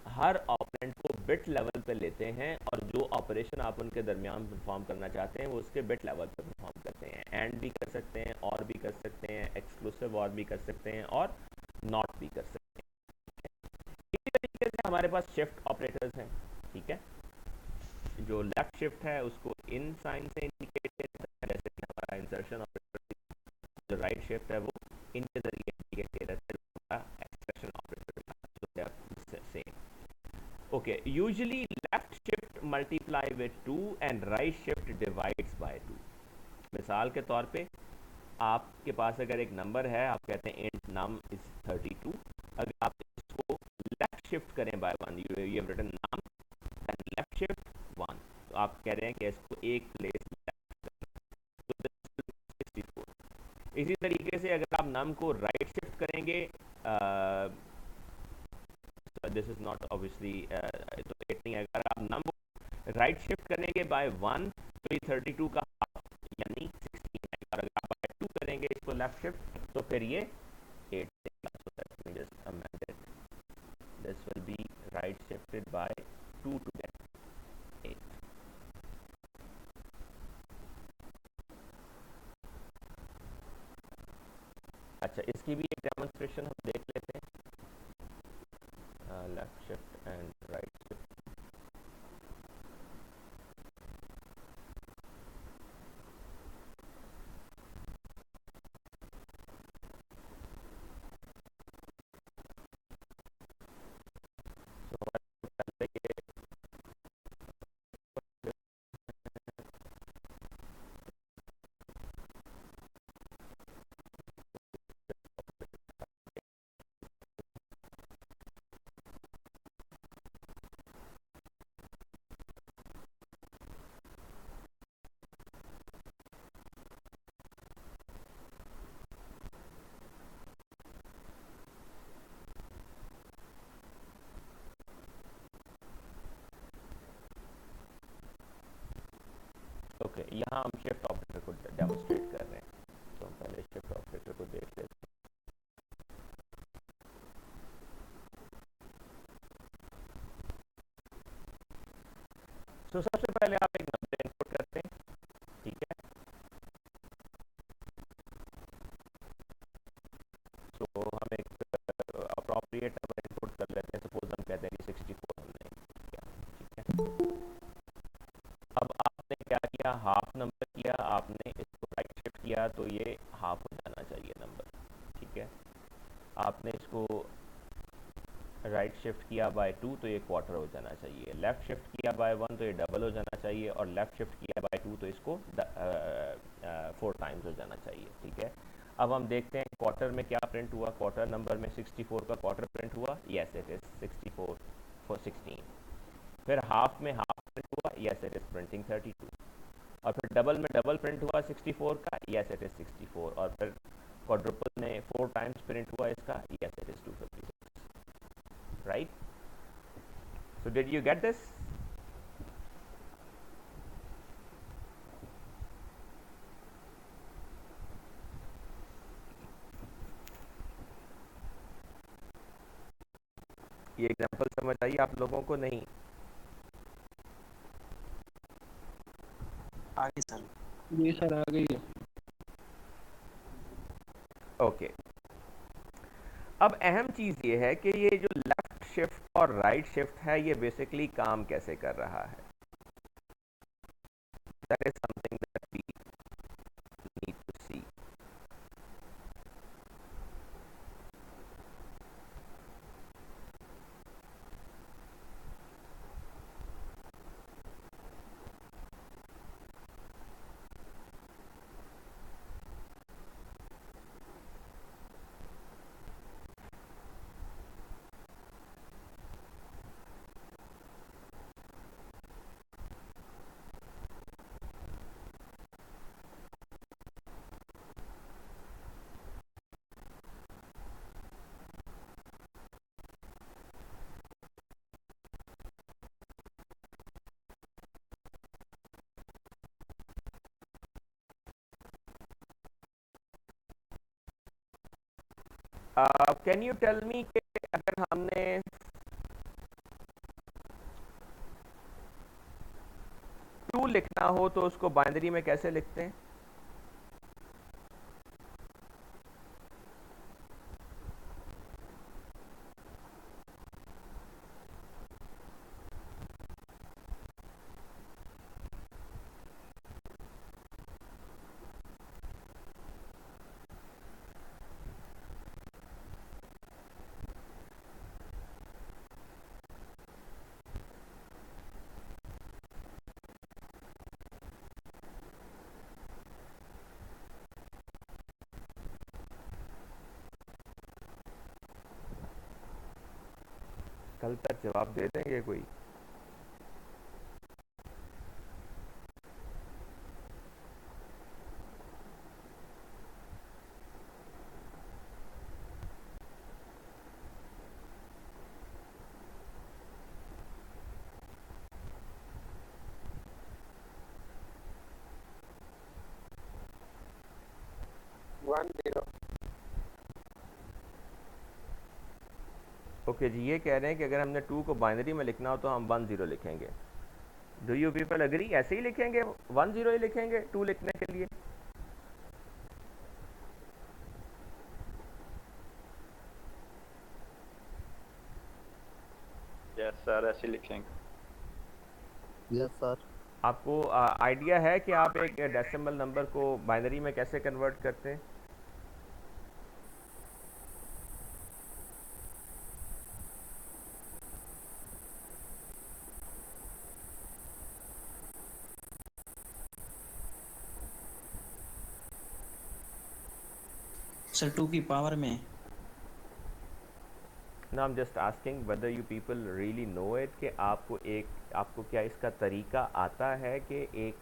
हर ऑपरेंड को बिट लेवल पे लेते हैं, और जो ऑपरेशन आप उनके दरमियान परफॉर्म करना चाहते हैं वो उसके बिट लेवल पे परफॉर्म करते हैं। एंड भी कर सकते हैं, और भी कर सकते हैं, एक्सक्लूसिव और भी कर सकते हैं, और नॉट भी कर सकते हैं। इसी तरीके से हमारे पास शिफ्ट ऑपरेटर्स हैं, ठीक है। जो लेफ्ट शिफ्ट है उसको इन साइन से इंडिकेट करता है, जैसे कि हमारा इंसर्शन ऑपरेटर। जो राइट शिफ्ट है वो इन के जरिए इंडिकेट किया जाता है, हमारा expression operator same. Okay, usually left shift multiply with 2 and right shift divides by 2. मिसाल के तौर पे आपके पास अगर एक नंबर है, आप कहते हैं int num is 32, अगर आप इसको लेफ्ट शिफ्ट करें by 1, you have written num then left shift 1, तो आप कह रहे हैं कि इसको एक प्लेस तो 64। इसी तरीके से अगर आप num को राइट शिफ्ट करेंगे, दिस इज नॉट ऑब्वियसली तो 8 नहीं है, अगर आप नंबर राइट शिफ्ट करेंगे बाय 1 तो ये 32 का हाफ यानी 16 है, और अगर आप बाय 2 करेंगे इसको लेफ्ट शिफ्ट तो फिर ये 8 देगा। So that means just amended, this will be right shifted by 2 to get 8। अच्छा, इसकी भी एक डेमोन्स्ट्रेशन हम देख लेते हैं, left shift and right shift. Okay, यहाँ हम शिफ्ट ऑपरेटर को डेमोन्स्ट्रेट कर रहे हैं, तो हम पहले शिफ्ट ऑपरेटर को देख लेते हैं। तो सबसे पहले आप एक नंबर इनपुट करते हैं, ठीक है। तो हम एक अप्रोप्रिएट नंबर इनपुट कर लेते हैं, सपोज हम कहते हैं कि 64 हमने किया, ठीक है। अब आपने क्या किया, हाफ नंबर किया, आपने इसको राइट शिफ्ट किया तो ये हाफ हो जाना चाहिए नंबर, ठीक है। आपने इसको राइट शिफ्ट किया बाय 2 तो ये क्वार्टर हो जाना चाहिए, लेफ्ट शिफ्ट किया बाय 1 तो ये डबल हो जाना चाहिए, और लेफ्ट शिफ्ट किया बाय 2 तो इसको 4 टाइम्स हो जाना चाहिए, ठीक है। अब हम देखते हैं क्वार्टर में क्या प्रिंट हुआ। क्वार्टर नंबर में 64 का क्वार्टर प्रिंट हुआ, यस इट इज़ 64 फॉर 16। फिर हाफ में हाफ प्रिंट हुआ, यस इट इज़ प्रिंटिंग 32। और फिर डबल में डबल प्रिंट हुआ 64 का, यस इट इज़ 64। और फिर क्वाड्रुपल में 4 टाइम्स प्रिंट हुआ इसका, yes it is 256, right. So did you get this? ये एग्जांपल समझ आई आप लोगों को? नहीं? आगे सर। जी सर आ गई है। ओके। अब अहम चीज़ ये है कि ये जो लेफ्ट शिफ्ट और राइट शिफ्ट है ये बेसिकली काम कैसे कर रहा है। That is something that we need to see. Can you tell me कि अगर हमने टू लिखना हो तो उसको बाइनरी में कैसे लिखते हैं? कल तक जवाब दे देंगे कोई? ओके जी, ये कह रहे हैं कि अगर हमने 2 को बाइनरी में लिखना हो तो हम 10 लिखेंगे। Do you people agree? ऐसे ही लिखेंगे, 10 ही लिखेंगे 2 लिखने के लिए? यस सर ऐसे लिखेंगे। Yes sir. आपको आइडिया है कि आप एक डेसिमल नंबर को बाइनरी में कैसे कन्वर्ट करते हैं? सर 2 की पावर में। ना I am just asking whether you people really know it कि आपको क्या इसका तरीका आता है कि एक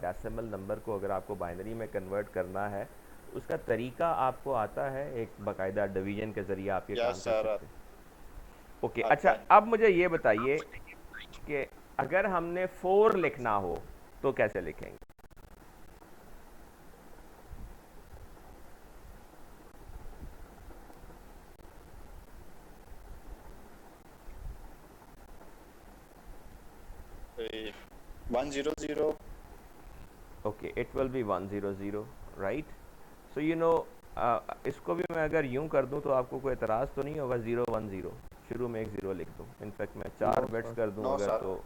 डेसिमल नंबर को अगर आपको बाइनरी में कन्वर्ट करना है उसका तरीका आपको आता है? एक बाकायदा डिवीजन के ज़रिए आप ये काम कर सकते हैं? ओके, अच्छा अब मुझे ये बताइए कि अगर हमने 4 लिखना हो तो कैसे लिखेंगे? ए, 100। Okay, it will be 100, right. So you know इसको भी मैं अगर यूं कर दूं तो आपको कोई एतराज़ तो नहीं होगा? 010 शुरू में एक 0 लिख दूं, इनफैक्ट मैं 4 बिट्स कर दूं अगर तो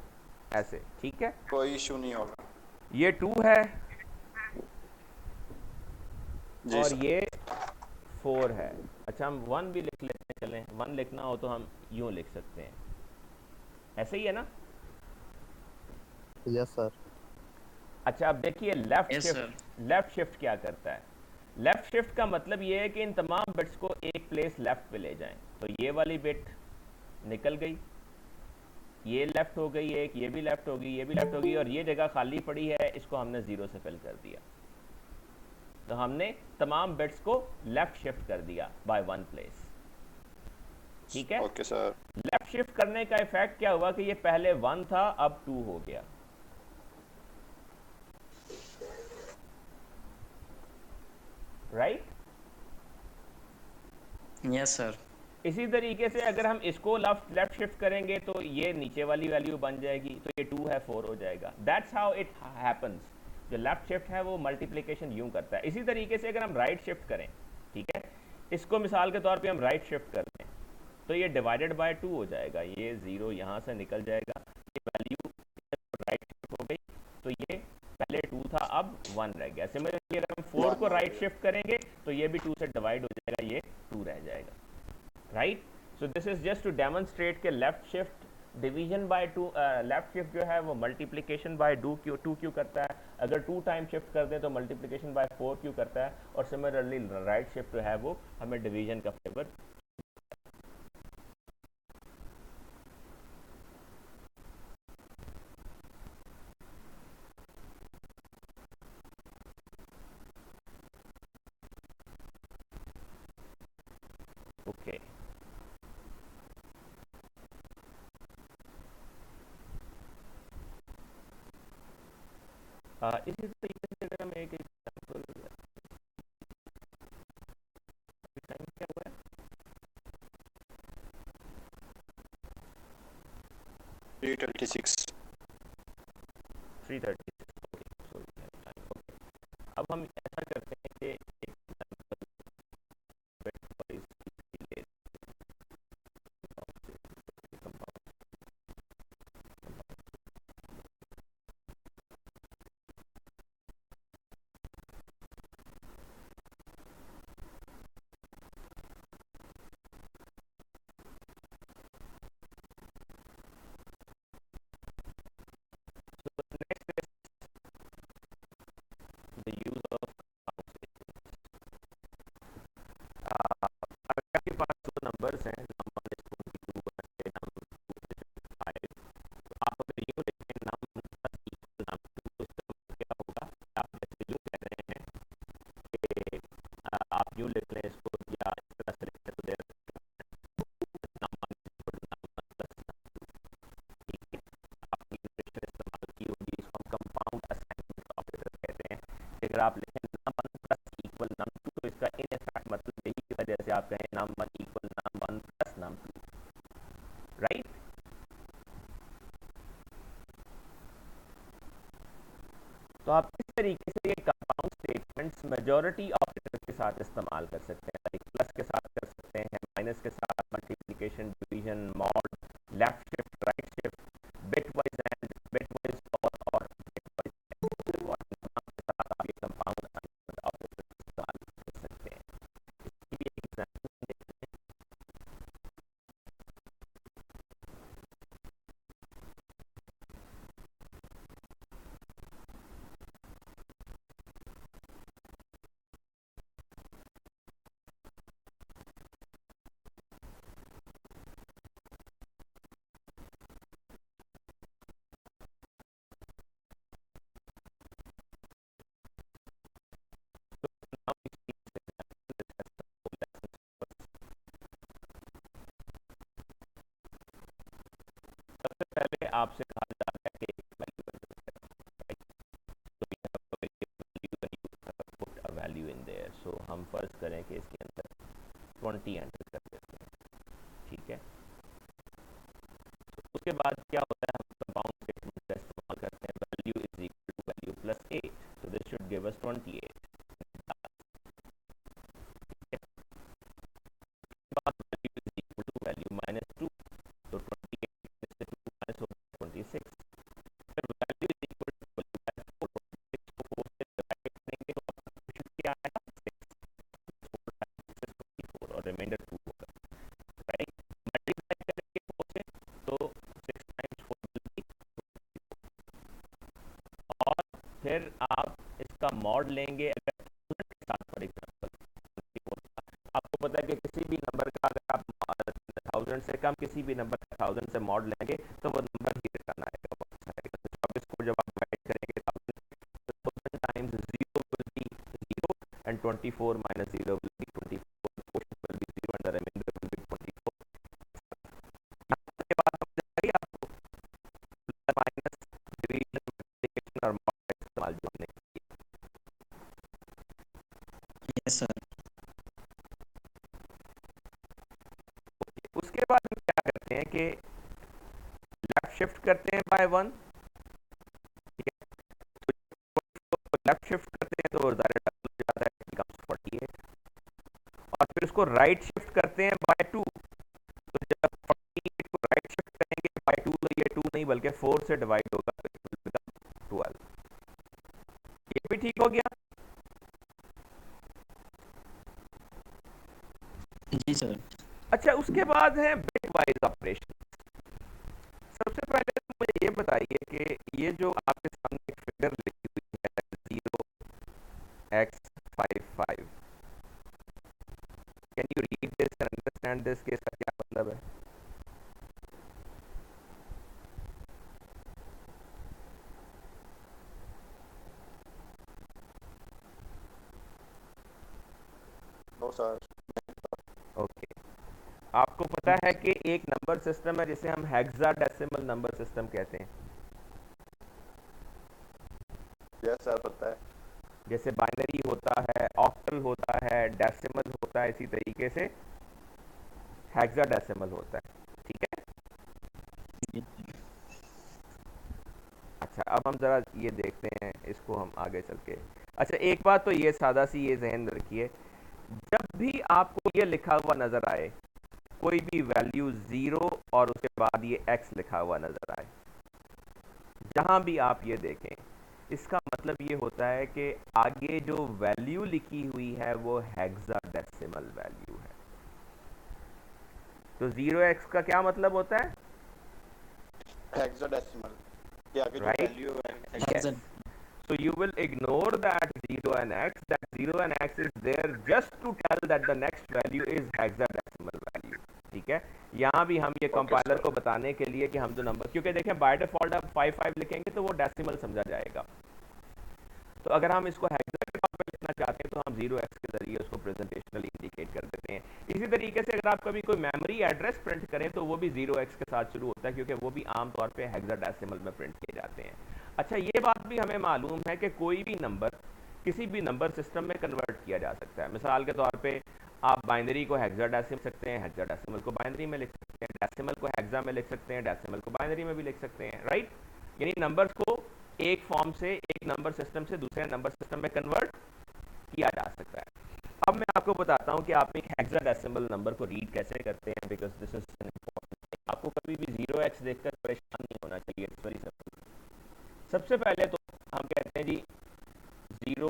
ऐसे, ठीक है? कोई इशू नहीं होगा। ये 2 है जी और सर। ये 4 है। अच्छा, हम 1 भी लिख लेते हैं, चलें 1 लिखना हो तो हम यूं लिख सकते हैं, ऐसे ही है ना? Yes sir. अच्छा अब देखिए left Yes, sir. Shift, left shift क्या करता है? लेफ्ट शिफ्ट का मतलब ये है कि इन तमाम बिट्स को एक प्लेस लेफ्ट पे ले जाएं। तो ये वाली बिट निकल गई, ये लेफ्ट हो गई एक, ये भी लेफ्ट होगी, ये भी लेफ्ट होगी, और ये जगह खाली पड़ी है, इसको हमने ज़ीरो से फिल कर दिया। तो हमने तमाम बिट्स को लेफ्ट शिफ्ट कर दिया बाय वन प्लेस। ठीक है, ओके सर। लेफ्ट शिफ्ट करने का इफेक्ट क्या हुआ कि ये पहले वन था अब टू हो गया। राइट? Yes, sir. इसी तरीके से अगर हम इसको लेफ्ट लेफ्ट शिफ्ट करेंगे तो ये नीचे वाली वैल्यू बन जाएगी, तो ये 2 है 4 हो जाएगा। That's how it happens. जो लेफ्ट शिफ्ट है वो मल्टीप्लिकेशन यूं करता है। इसी तरीके से अगर हम राइट शिफ्ट करें, ठीक है, इसको मिसाल के तौर पे हम राइट शिफ्ट कर दें तो ये डिवाइडेड बाय 2 हो जाएगा, ये 0 यहाँ से निकल जाएगा, ये वैल्यू राइट शिफ्ट हो गई, तो ये पहले 2 था अब 1 रह गया। सिमिलरली अगर हम 4 को राइट शिफ्ट करेंगे तो ये भी 2 से डिवाइड हो जाएगा, ये 2 रह जाएगा। Right? So this is just to demonstrate के left shift division by 2, left shift जो है वो मल्टीप्लिकेशन बाय 2 क्यों करता है। अगर 2 टाइम शिफ्ट कर दें तो मल्टीप्लिकेशन बाय 4 क्यों करता है, और सिमिलरली राइट शिफ्ट जो है वो हमें डिवीजन का फेवर। ओके, इसी तरीके से अगर हम एक एग्जाम्पल, टाइम क्या हुआ है? 326। 336। Okay, sorry. ओके, अब हम ऐसा करते हैं कि एक एग्जाम्पल बिट वाइज ले compound. Next is the use of अगर आपके पास दो नंबर्स हैं, नम 1 is equal to 2 and num 2 is 5, तो आप अगर यूँ लिखें नम 1 प्लस इक्वल नम 2, तो इसका मतलब क्या होगा? आप जैसे यूँ कह रहे हैं कि आप यूँ लिख लें इसको, या इस तरह से लिख लें, तो there num 1 is equal to num 1 plus num 2। ठीक है, आपने नोटेशन इस्तेमाल की होगी, इसको हम कंपाउंड असाइनमेंट ऑपरेटर कहते हैं। कि अगर आप लिखें नम 1 प्लस इक्वल नम 2, तो इसका इन इफेक्ट मतलब यही की वजह से आप कहें नम 1 इक्वल नम 1 प्लस नम 2। राइट? तो आप इस तरीके से ये कंपाउंड स्टेटमेंट्स मेजॉरिटी ऑपरेटर के साथ इस्तेमाल कर सकते हैं, लाइक प्लस के साथ कर सकते हैं, माइनस के साथ, multiplication, division, mod, left shift, right shift, bit wise and, bitwise or bit wise के साथ आप ये कंपाउंड ऑपरेटर इस्तेमाल कर सकते हैं। इसकी भी एक एग्जाम्पल देखते हैं। Now we see this example that has some lessons first. सबसे पहले आपसे कहा जा रहा है कि एक वैल्यू एंटर करें, राइट? तो we have to value when you put a value in there. So हम फर्स्ट करें कि इसके अंदर 20 एंटर कर देते हैं। ठीक है, उसके बाद क्या होता है, हम कंपाउंड स्टेटमेंट का इस्तेमाल करते हैं, value is equal to value plus 8, so this should give us 28। बाद value is equal to value minus 2, तो 28 से 2 माइनस हो गया 26। फिर value is equal to value by 4, 26 को 4 से डिवाइड करेंगे तो ऑप्शन क्या आएगा? 6, 4 टाइम्स 6 is 24 और रिमाइंडर 2 होगा। राइट? मल्टीप्लाई करेंगे 4 से तो 6 टाइम्स 4 will be 24, और फिर आप इसका मॉड लेंगे अगर 1000 के साथ फॉर एग्जाम्पल। आपको पता है कि किसी भी नंबर का अगर आप 1000 से कम किसी भी नंबर का 1000 से मॉड लेंगे तो वो नंबर ही रिटर्न आएगा, वापस आएगा। तो 24 को जब आप डिवाइड करेंगे 1000 times 0 will be 0 and 24 minus 0 will be 24, quotient will be 0 and the remainder will be 24। यहाँ तक ये बात समझ आ गई आपको? माइनस, डिवीजन, मल्टीप्लिकेशन और मॉड का इस्तेमाल जो हमने किया। Yes, sir. उसके बाद हम क्या करते हैं कि लेफ्ट शिफ्ट करते हैं बाय 1, ठीक है। तो लेफ्ट शिफ्ट करते हैं तो ज़ाहिर डबल हो जाता है, becomes 48। और फिर उसको राइट शिफ्ट करते हैं बाय 2, तो जब 48 को राइट शिफ्ट करेंगे बाय 2 तो ये 2 नहीं बल्कि 4 से डिवाइड होगा तो it will become 12। ये भी ठीक हो गया? जी सर। अच्छा, उसके बाद है बिट वाइज ऑपरेशन। सबसे पहले तो मुझे ये बताइए कि ये जो आपके सामने एक फिगर लिखी हुई है 0x55, can you read this and understand this, कि इसका क्या मतलब है? No sir. ओके, आपको पता है कि एक नंबर सिस्टम है जिसे हम हेक्साडेसिमल नंबर सिस्टम कहते हैं। यस सर, पता है। जैसे बाइनरी होता है, ऑक्टल होता है, डेसिमल होता है, इसी तरीके से हेक्साडेसिमल होता है, ठीक है। अच्छा, अब हम ज़रा ये देखते हैं इसको हम आगे चल के। अच्छा, एक बात तो ये सादा सी ये जहन में रखिए, जब भी आपको ये लिखा हुआ नज़र आए कोई भी वैल्यू 0 और उसके बाद ये x लिखा हुआ नज़र आए, जहां भी आप ये देखें, इसका मतलब ये होता है कि आगे जो वैल्यू लिखी हुई है वो हेक्साडेसिमल वैल्यू है। तो 0x का क्या मतलब होता है? हेक्साडेसिमल के आगे जो Right? वैल्यू है Yes. So you will ignore that 0 and x. That 0 and x is there just to tell that the next value is hexadecimal value. ठीक है, यहाँ भी हम ये कंपाइलर को बताने के लिए कि हम जो नंबर, क्योंकि देखें बाय डिफॉल्ट आप 55 लिखेंगे तो वो डेसिमल समझा जाएगा। तो अगर हम इसको हेक्सा के तौर पर लिखना चाहते हैं तो हम 0x के जरिए उसको प्रेजेंटेशनली इंडिकेट कर देते हैं। इसी तरीके से अगर आप कभी कोई मेमोरी एड्रेस प्रिंट करें तो वो भी 0x के साथ शुरू होता है, क्योंकि वो भी आमतौर पे हेक्साडेसिमल में प्रिंट किए जाते हैं। अच्छा, ये बात भी हमें मालूम है कि कोई भी नंबर किसी भी नंबर सिस्टम में कन्वर्ट किया जा सकता है। मिसाल के तौर पे आप बाइनरी को हेक्साडेसिमल लिख सकते हैं, हेक्साडेसिमल को बाइनरी में लिख सकते हैं, डेसिमल को हेक्सा में लिख सकते हैं, डेसिमल को बाइनरी में भी लिख सकते हैं, राइट। यानी नंबर्स को एक फॉर्म से, एक नंबर सिस्टम से दूसरे नंबर सिस्टम में कन्वर्ट किया जा सकता है। अब मैं आपको बताता हूँ कि आप एक हेक्साडेसिमल नंबर को रीड कैसे करते हैं, बिकॉज दिस इज इम्पोर्टेंट। आपको कभी भी 0x देखकर परेशान नहीं होना चाहिए, इट्स वेरी सिंपल। सबसे पहले तो हम कहते हैं जी 0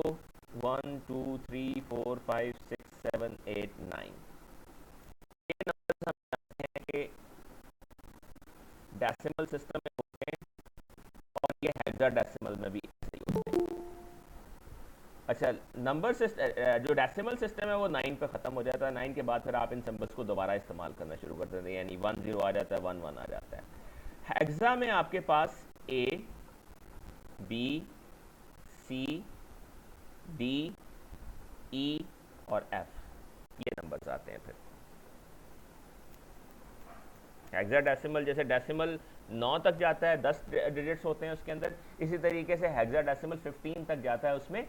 1 2 3 4 5 6 7 8 9, ये नंबर हम जानते हैं कि डेसिमल सिस्टम में होते हैं और ये हेक्साडेसिमल में भी ऐसे ही होते हैं। अच्छा, नंबर सिस्टम जो डेसिमल सिस्टम है वो 9 पे ख़त्म हो जाता है। 9 के बाद फिर आप इन सिंबल्स को दोबारा इस्तेमाल करना शुरू कर देते हैं, यानी 1 0 आ जाता है, 1 1 आ जाता है। हेक्सा में आपके पास A B C D E और F ये नंबर्स आते हैं। फिर हेक्साडेसिमल जैसे डेसिमल 9 तक जाता है, 10 डिजिट्स होते हैं उसके अंदर, इसी तरीके से हेक्साडेसिमल 15 तक जाता है, उसमें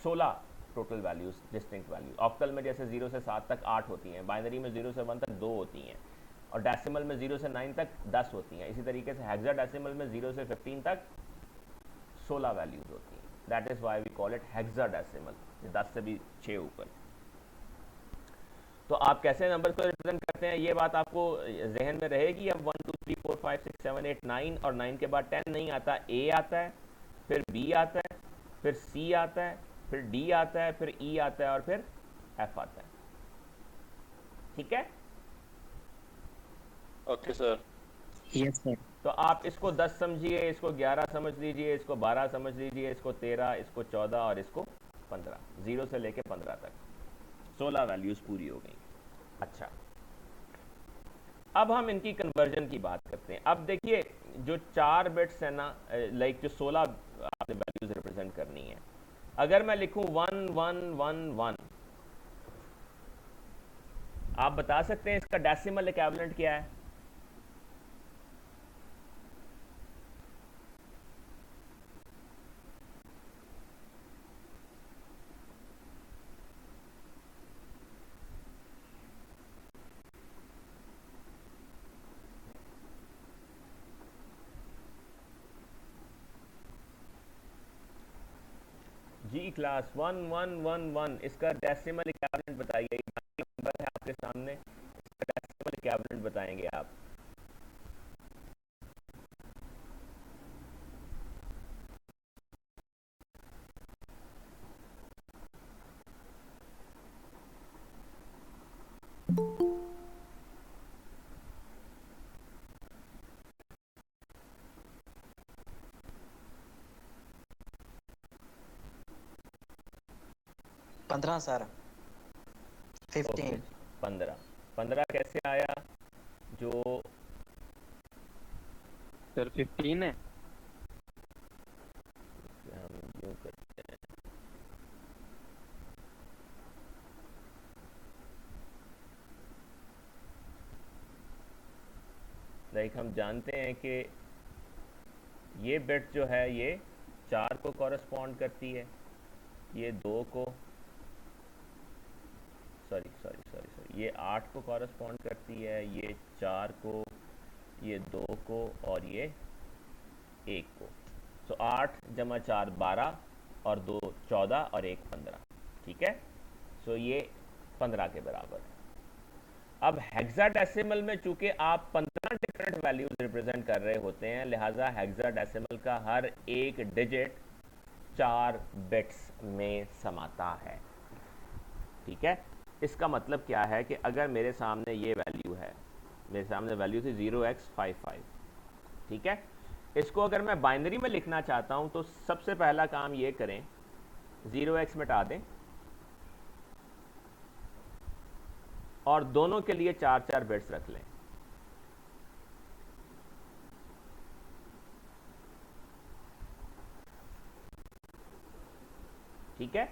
16 total values, distinct value. Octal में जैसे 0 से 7 तक 8 होती हैं, बाइनरी में 0 से 1 तक 2 होती हैं, और डेसिमल में 0 से 9 तक 10 होती हैं। इसी तरीके से हेक्साडेसिमल में 0 से 15 तक 16 वैल्यूज होती हैं। That is why we call it hexadecimal, 10 से भी 6 ऊपर। तो आप कैसे नंबर को रिप्रेजेंट करते हैं ये बात आपको जहन में रहेगी। अब 1 2 3 4 5 6 7 8 9 और 9 के बाद 10 नहीं आता, A आता है, फिर B आता है, फिर C आता है, फिर D आता है, फिर E आता है और फिर F आता है। ठीक है? Okay sir. Yes, sir. तो आप इसको 10 समझिए, इसको 11 समझ लीजिए, इसको 12 समझ लीजिए, इसको 13, इसको 14 और इसको 15, 0 से लेके 15 तक 16 वैल्यूज पूरी हो गई। अच्छा, अब हम इनकी कन्वर्जन की बात करते हैं। अब देखिए जो 4 बिट्स है ना, लाइक जो 16 आपने वैल्यूज रिप्रेजेंट करनी है, अगर मैं लिखूं 1 1 1 1, आप बता सकते हैं इसका डेसिमल इक्विवेलेंट क्या है? जी क्लास 1 1 1 1, इसका डेसिमल इक्विवेलेंट बताइए। नंबर है आपके सामने, इसका डेसिमल इक्विवेलेंट बताएंगे आप। पंद्रह सर। ओके 15। 15। 15 कैसे आया? जो सर 15 है। हम यूं करते हैं, लाइक हम जानते हैं कि ये बिट जो है ये 4 को कॉरस्पॉन्ड करती है, ये 2 को, ये 8 को कॉरस्पॉन्ड करती है, ये 4 को, ये 2 को और ये 1 को। सो 8 जमा 4 12 और 2 14 और 1 15, ठीक है। सो ये 15 के बराबर है। अब हेक्साडेसिमल में चूंकि आप 15 डिफरेंट वैल्यूज रिप्रेजेंट कर रहे होते हैं, लिहाजा हेक्साडेसिमल का हर एक डिजिट 4 बिट्स में समाता है, ठीक है। इसका मतलब क्या है कि अगर मेरे सामने ये वैल्यू है, मेरे सामने वैल्यू थी 0x55, ठीक है। इसको अगर मैं बाइनरी में लिखना चाहता हूं तो सबसे पहला काम ये करें, 0x मिटा दें और दोनों के लिए 4-4 बिट्स रख लें। ठीक है,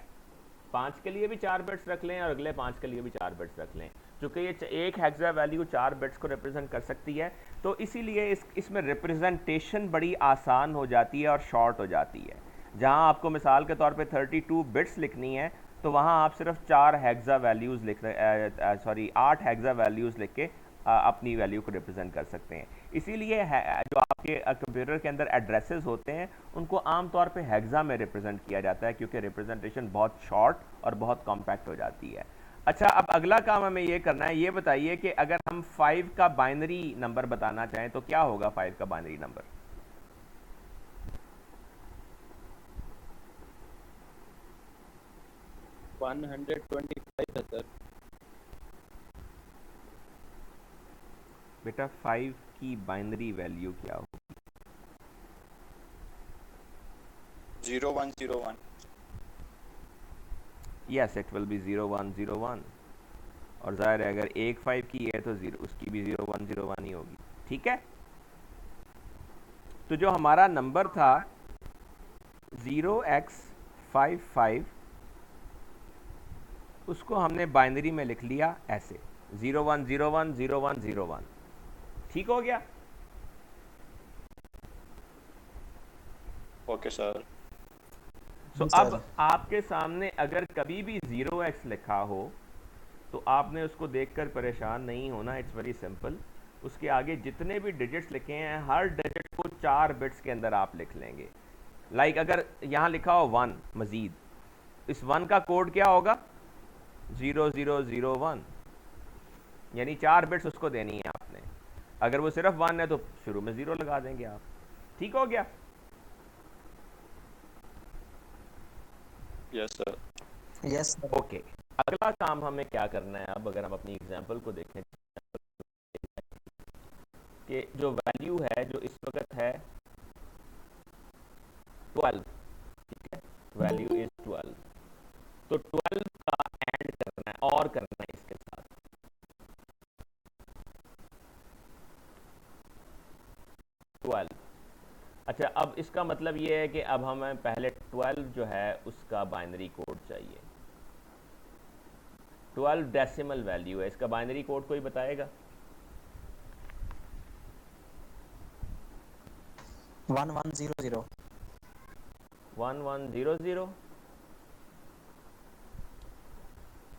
5 के लिए भी 4 बिट्स रख लें और अगले 5 के लिए भी 4 बिट्स रख लें। चूंकि ये एक हेक्सा वैल्यू 4 बिट्स को रिप्रेजेंट कर सकती है, तो इसीलिए इसमें रिप्रेजेंटेशन बड़ी आसान हो जाती है और शॉर्ट हो जाती है। जहां आपको मिसाल के तौर पे 32 बिट्स लिखनी है, तो वहां आप सिर्फ 4 हेक्सा वैल्यूज़ लिख 8 हेक्सा वैल्यूज़ लिख के अपनी वैल्यू को रिप्रेजेंट कर सकते हैं। इसीलिए जो आपके कंप्यूटर के अंदर एड्रेसेस होते हैं उनको आमतौर पे हेक्सा में रिप्रेजेंट किया जाता है, क्योंकि रिप्रेजेंटेशन बहुत शॉर्ट और बहुत कॉम्पैक्ट हो जाती है। अच्छा, अब अगला काम हमें ये करना है, ये बताइए कि अगर हम 5 का बाइनरी नंबर बताना चाहें तो क्या होगा 5 का बाइनरी नंबर? वन 125 है सर। बेटा 5 की बाइनरी वैल्यू क्या होगी? 0101। यस, इट विल बी 0101, और जाहिर है अगर एक 5 की है तो उसकी भी 0101 ही होगी, ठीक है। तो जो हमारा नंबर था 0x55, उसको हमने बाइनरी में लिख लिया ऐसे 01010101, ठीक हो गया। Okay sir. तो अब आपके सामने अगर कभी भी 0x लिखा हो तो आपने उसको देखकर परेशान नहीं होना, इट्स वेरी सिंपल। उसके आगे जितने भी डिजिट्स लिखे हैं हर डिजिट को 4 बिट्स के अंदर आप लिख लेंगे। लाइक अगर यहाँ लिखा हो 1 मजीद, इस 1 का कोड क्या होगा? 0001, यानी 4 बिट्स उसको देनी है आपने। अगर वो सिर्फ 1 है तो शुरू में 0 लगा देंगे आप, ठीक हो गया। Yes sir. Yes sir. Okay, अगला काम हमें क्या करना है? अब अगर हम अपनी एग्जांपल को देखें कि जो वैल्यू वैल्यू है जो इस वक्त है 12, ठीक है, वैल्यू इज 12, तो 12 का एंड करना है और करना है इसके साथ, 12। अच्छा, अब इसका मतलब ये है कि अब हमें पहले 12 जो है उसका बाइनरी कोड चाहिए। 12 डेसिमल वैल्यू है, इसका बाइनरी कोड कोई बताएगा? 1100। 1100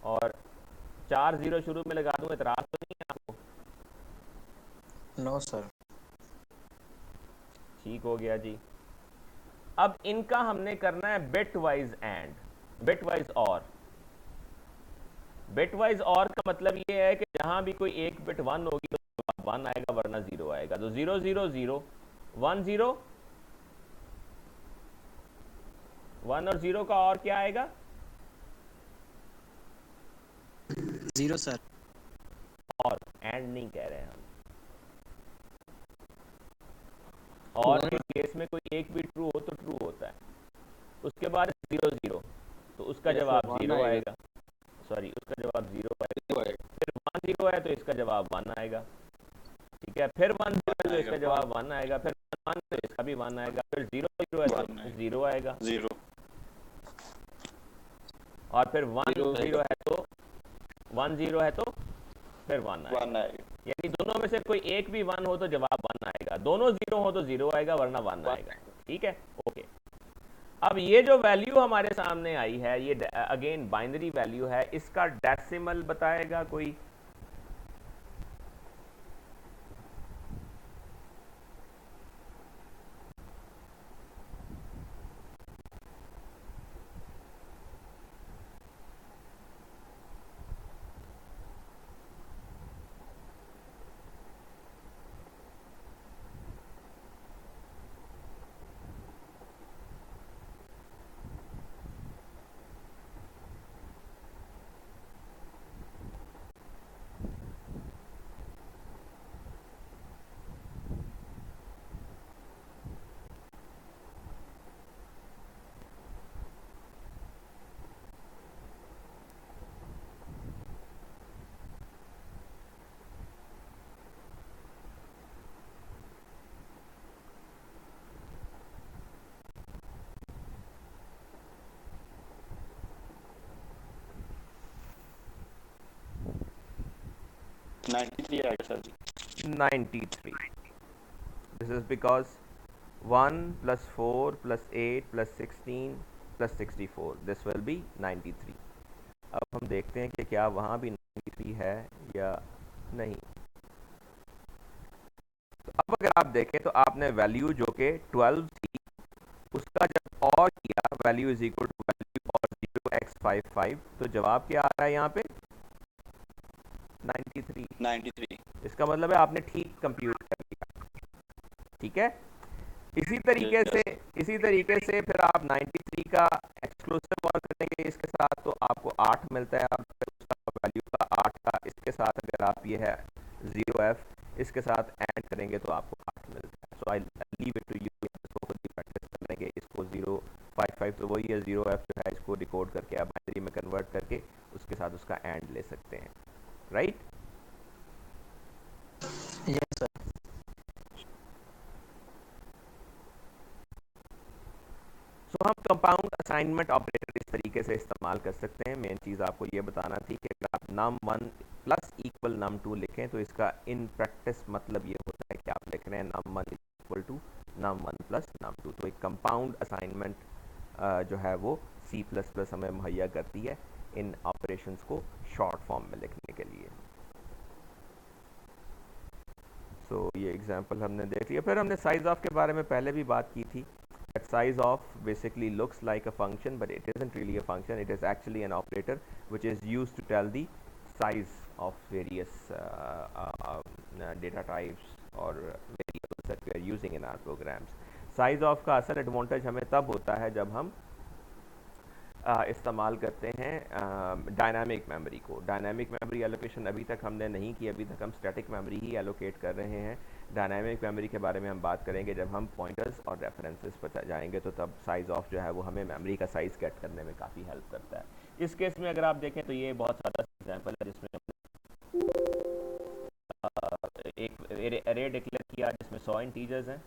और 4 0 शुरू में लगा दूं, इतराज तो नहीं है आपको? No sir. ठीक हो गया जी। अब इनका हमने करना है bitwise and, bitwise or. Bitwise or का मतलब ये है कि जहां भी कोई एक बिट 1 होगी तो जवाब 1 आएगा वरना 0 आएगा। तो 0 0 0 1 0 1 और 0 का और क्या आएगा? 0 सर। और एंड नहीं कह रहे हैं हम। और के केस में कोई एक भी ट्रू हो तो ट्रू होता है। उसके बाद 0 0 तो उसका जवाब 0 आएगा, सॉरी उसका जवाब 0 आएगा। फिर 1 0 है तो इसका जवाब 1 आएगा, ठीक है। फिर 1 0 है तो इसका जवाब 1 आएगा, फिर 1 तो इसका भी 1 आएगा, फिर 0 0 है तो 0 आएगा, 0 और फिर 1 0 है तो 1 0 है तो फिर 1 आएगा। यानी दोनों में से कोई एक भी 1 हो तो जवाब 1 आएगा, दोनों 0 हो तो 0 आएगा वरना 1 आएगा, ठीक है, ओके। अब ये जो वैल्यू हमारे सामने आई है ये अगेन बाइनरी वैल्यू है, इसका डेसिमल बताएगा कोई? आएगा सर जी। 93। This is because 1 + 4 + 8 + 16 + 64 this will be 93। अब हम देखते हैं कि क्या वहाँ भी 93 है या नहीं। तो अब अगर आप देखें तो आपने वैल्यू जो कि 12 थी उसका जब और किया value is equal to value or 0x55 तो जवाब क्या आ रहा है यहाँ पे? 93। इसका मतलब है आपने ठीक कंप्यूट कर लिया, ठीक है। इसी तरीके से फिर आप 93 का एक्सक्लूसिव और करेंगे इसके साथ तो आपको 8 मिलता है, और फिर उसका वैल्यू का 8 का इसके साथ अगर आप ये है 0f इसके साथ ऐड करेंगे तो आपको 8 मिलता है। So I leave it to you, इसको खुद ही प्रैक्टिस कर लेंगे। इसको 055 तो वही है, 0f जो है इसको डिकोड करके आप बाइनरी में कन्वर्ट करके उसके साथ उसका एंड ले सकते हैं, राइट? Yes sir. सो हम कंपाउंड असाइनमेंट ऑपरेटर इस तरीके से इस्तेमाल कर सकते हैं। मेन चीज़ आपको ये बताना थी कि अगर आप num1 प्लस इक्वल num2 लिखें तो इसका इन प्रैक्टिस मतलब ये होता है कि आप लिख रहे हैं num1 equal to num1 plus num2। तो एक कंपाउंड असाइनमेंट जो है वो C++ हमें मुहैया करती है इन ऑपरेशंस को शॉर्ट फॉर्म में लिखने के लिए। सो ये एग्जांपल हमने देख लिया। फिर हमने साइज ऑफ के बारे में पहले भी बात की थी। That size of basically looks like a function, but it isn't really a function. It is actually an operator which is used to tell the size of various data types or variables that we are using in our programs. Size of का असल advantage हमें तब होता है जब हम इस्तेमाल करते हैं डायनामिक मेमोरी को। डायनामिक मेमोरी एलोकेशन अभी तक हमने नहीं की, अभी तक हम स्टैटिक मेमोरी ही एलोकेट कर रहे हैं। डायनामिक मेमोरी के बारे में हम बात करेंगे जब हम पॉइंटर्स और रेफरेंसेस पर जाएंगे, तो तब साइज़ ऑफ जो है वो हमें मेमोरी का साइज़ गेट करने में काफ़ी हेल्प करता है। इस केस में अगर आप देखें तो ये बहुत सारा एग्जांपल है जिसमें एक एरे डिक्लेयर किया जिसमें 100 इंटीजर्स हैं,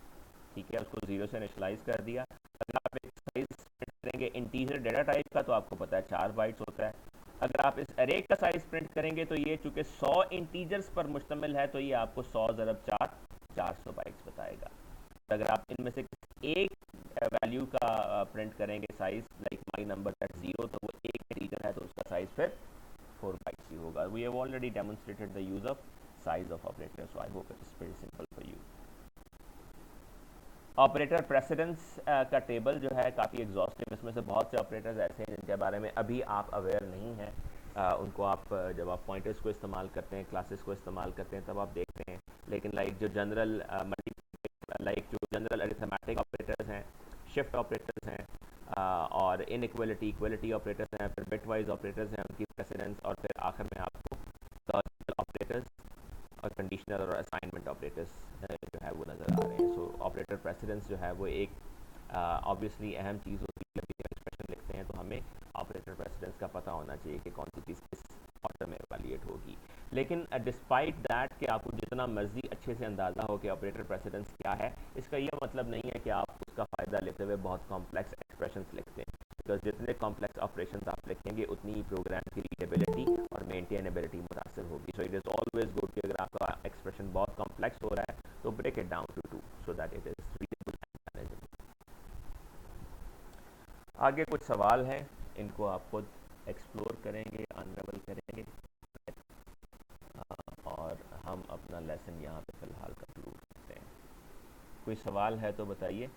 ठीक है, उसको 0 से इनिशियलाइज कर दिया। अगर आप एक साइज प्रिंट करेंगे इंटीजर डेटा टाइप का, तो आपको पता है 4 बाइट्स होता है। अगर आप इस एरे का साइज प्रिंट करेंगे तो ये चूंकि 100 इंटीजर्स पर मुश्तमिल है, तो ये आपको 100 ज़रब 4 400 बाइट्स बताएगा। अगर आप इनमें से एक वैल्यू का प्रिंट करेंगे size, like my number that 0, तो वो एक इंटीजर है तो उसका साइज फिर 4 बाइट्स ही होगा। We have already demonstrated the use of size of operator, so I hope it is pretty simple for you. Operator precedence का टेबल जो है काफ़ी एग्जॉस्टिव, इसमें से बहुत से ऑपरेटर्स ऐसे हैं जिनके बारे में अभी आप अवेयर नहीं हैं। उनको आप जब आप पॉइंटर्स को इस्तेमाल करते हैं, क्लासेस को इस्तेमाल करते हैं, तब आप देखते हैं। लेकिन लाइक जो जनरल अरिथमेटिक ऑपरेटर्स हैं, शिफ्ट ऑपरेटर्स हैं, और इनइक्वालिटी इक्वालिटी ऑपरेटर्स हैं, फिर बिटवाइज ऑपरेटर्स हैं, उनकी प्रेसिडेंस, और फिर आखिर में आपको लॉजिकल ऑपरेटर्स और कंडीशनल और असाइनमेंट ऑपरेटर्स जो है वो नज़र आ रहे हैं। सो ऑपरेटर प्रेसिडेंस जो है वो एक ऑब्वियसली अहम चीज़ होती है। जब एक्सप्रेशन लिखते हैं तो हमें ऑपरेटर प्रेसिडेंस का पता होना चाहिए कि कौन सी चीज़ किस ऑर्डर में इवैल्यूएट होगी। लेकिन डिस्पाइट दैट कि आपको जितना मर्जी अच्छे से अंदाज़ा हो कि ऑपरेटर प्रेसिडेंस क्या है, इसका यह मतलब नहीं है कि आप उसका फ़ायदा लेते हुए बहुत कॉम्प्लेक्स एक्सप्रेशंस लिखते हैं। बिकॉज जितने कॉम्प्लेक्स ऑपरेशंस आप लिखेंगे उतनी ही प्रोग्राम की रीडेबिलिटी और मेंटेनेबिलिटी मुतासर होगी। So it is always good कि अगर आपका एक्सप्रेशन बहुत कॉम्प्लेक्स हो रहा है तो break it down to 2 so that it is readable and manageable. आगे कुछ सवाल हैं, इनको आप खुद एक्सप्लोर करेंगे, अनरेवल करेंगे, और हम अपना लेसन यहाँ पे फ़िलहाल कंक्लूड करते हैं। कोई सवाल है तो बताइए।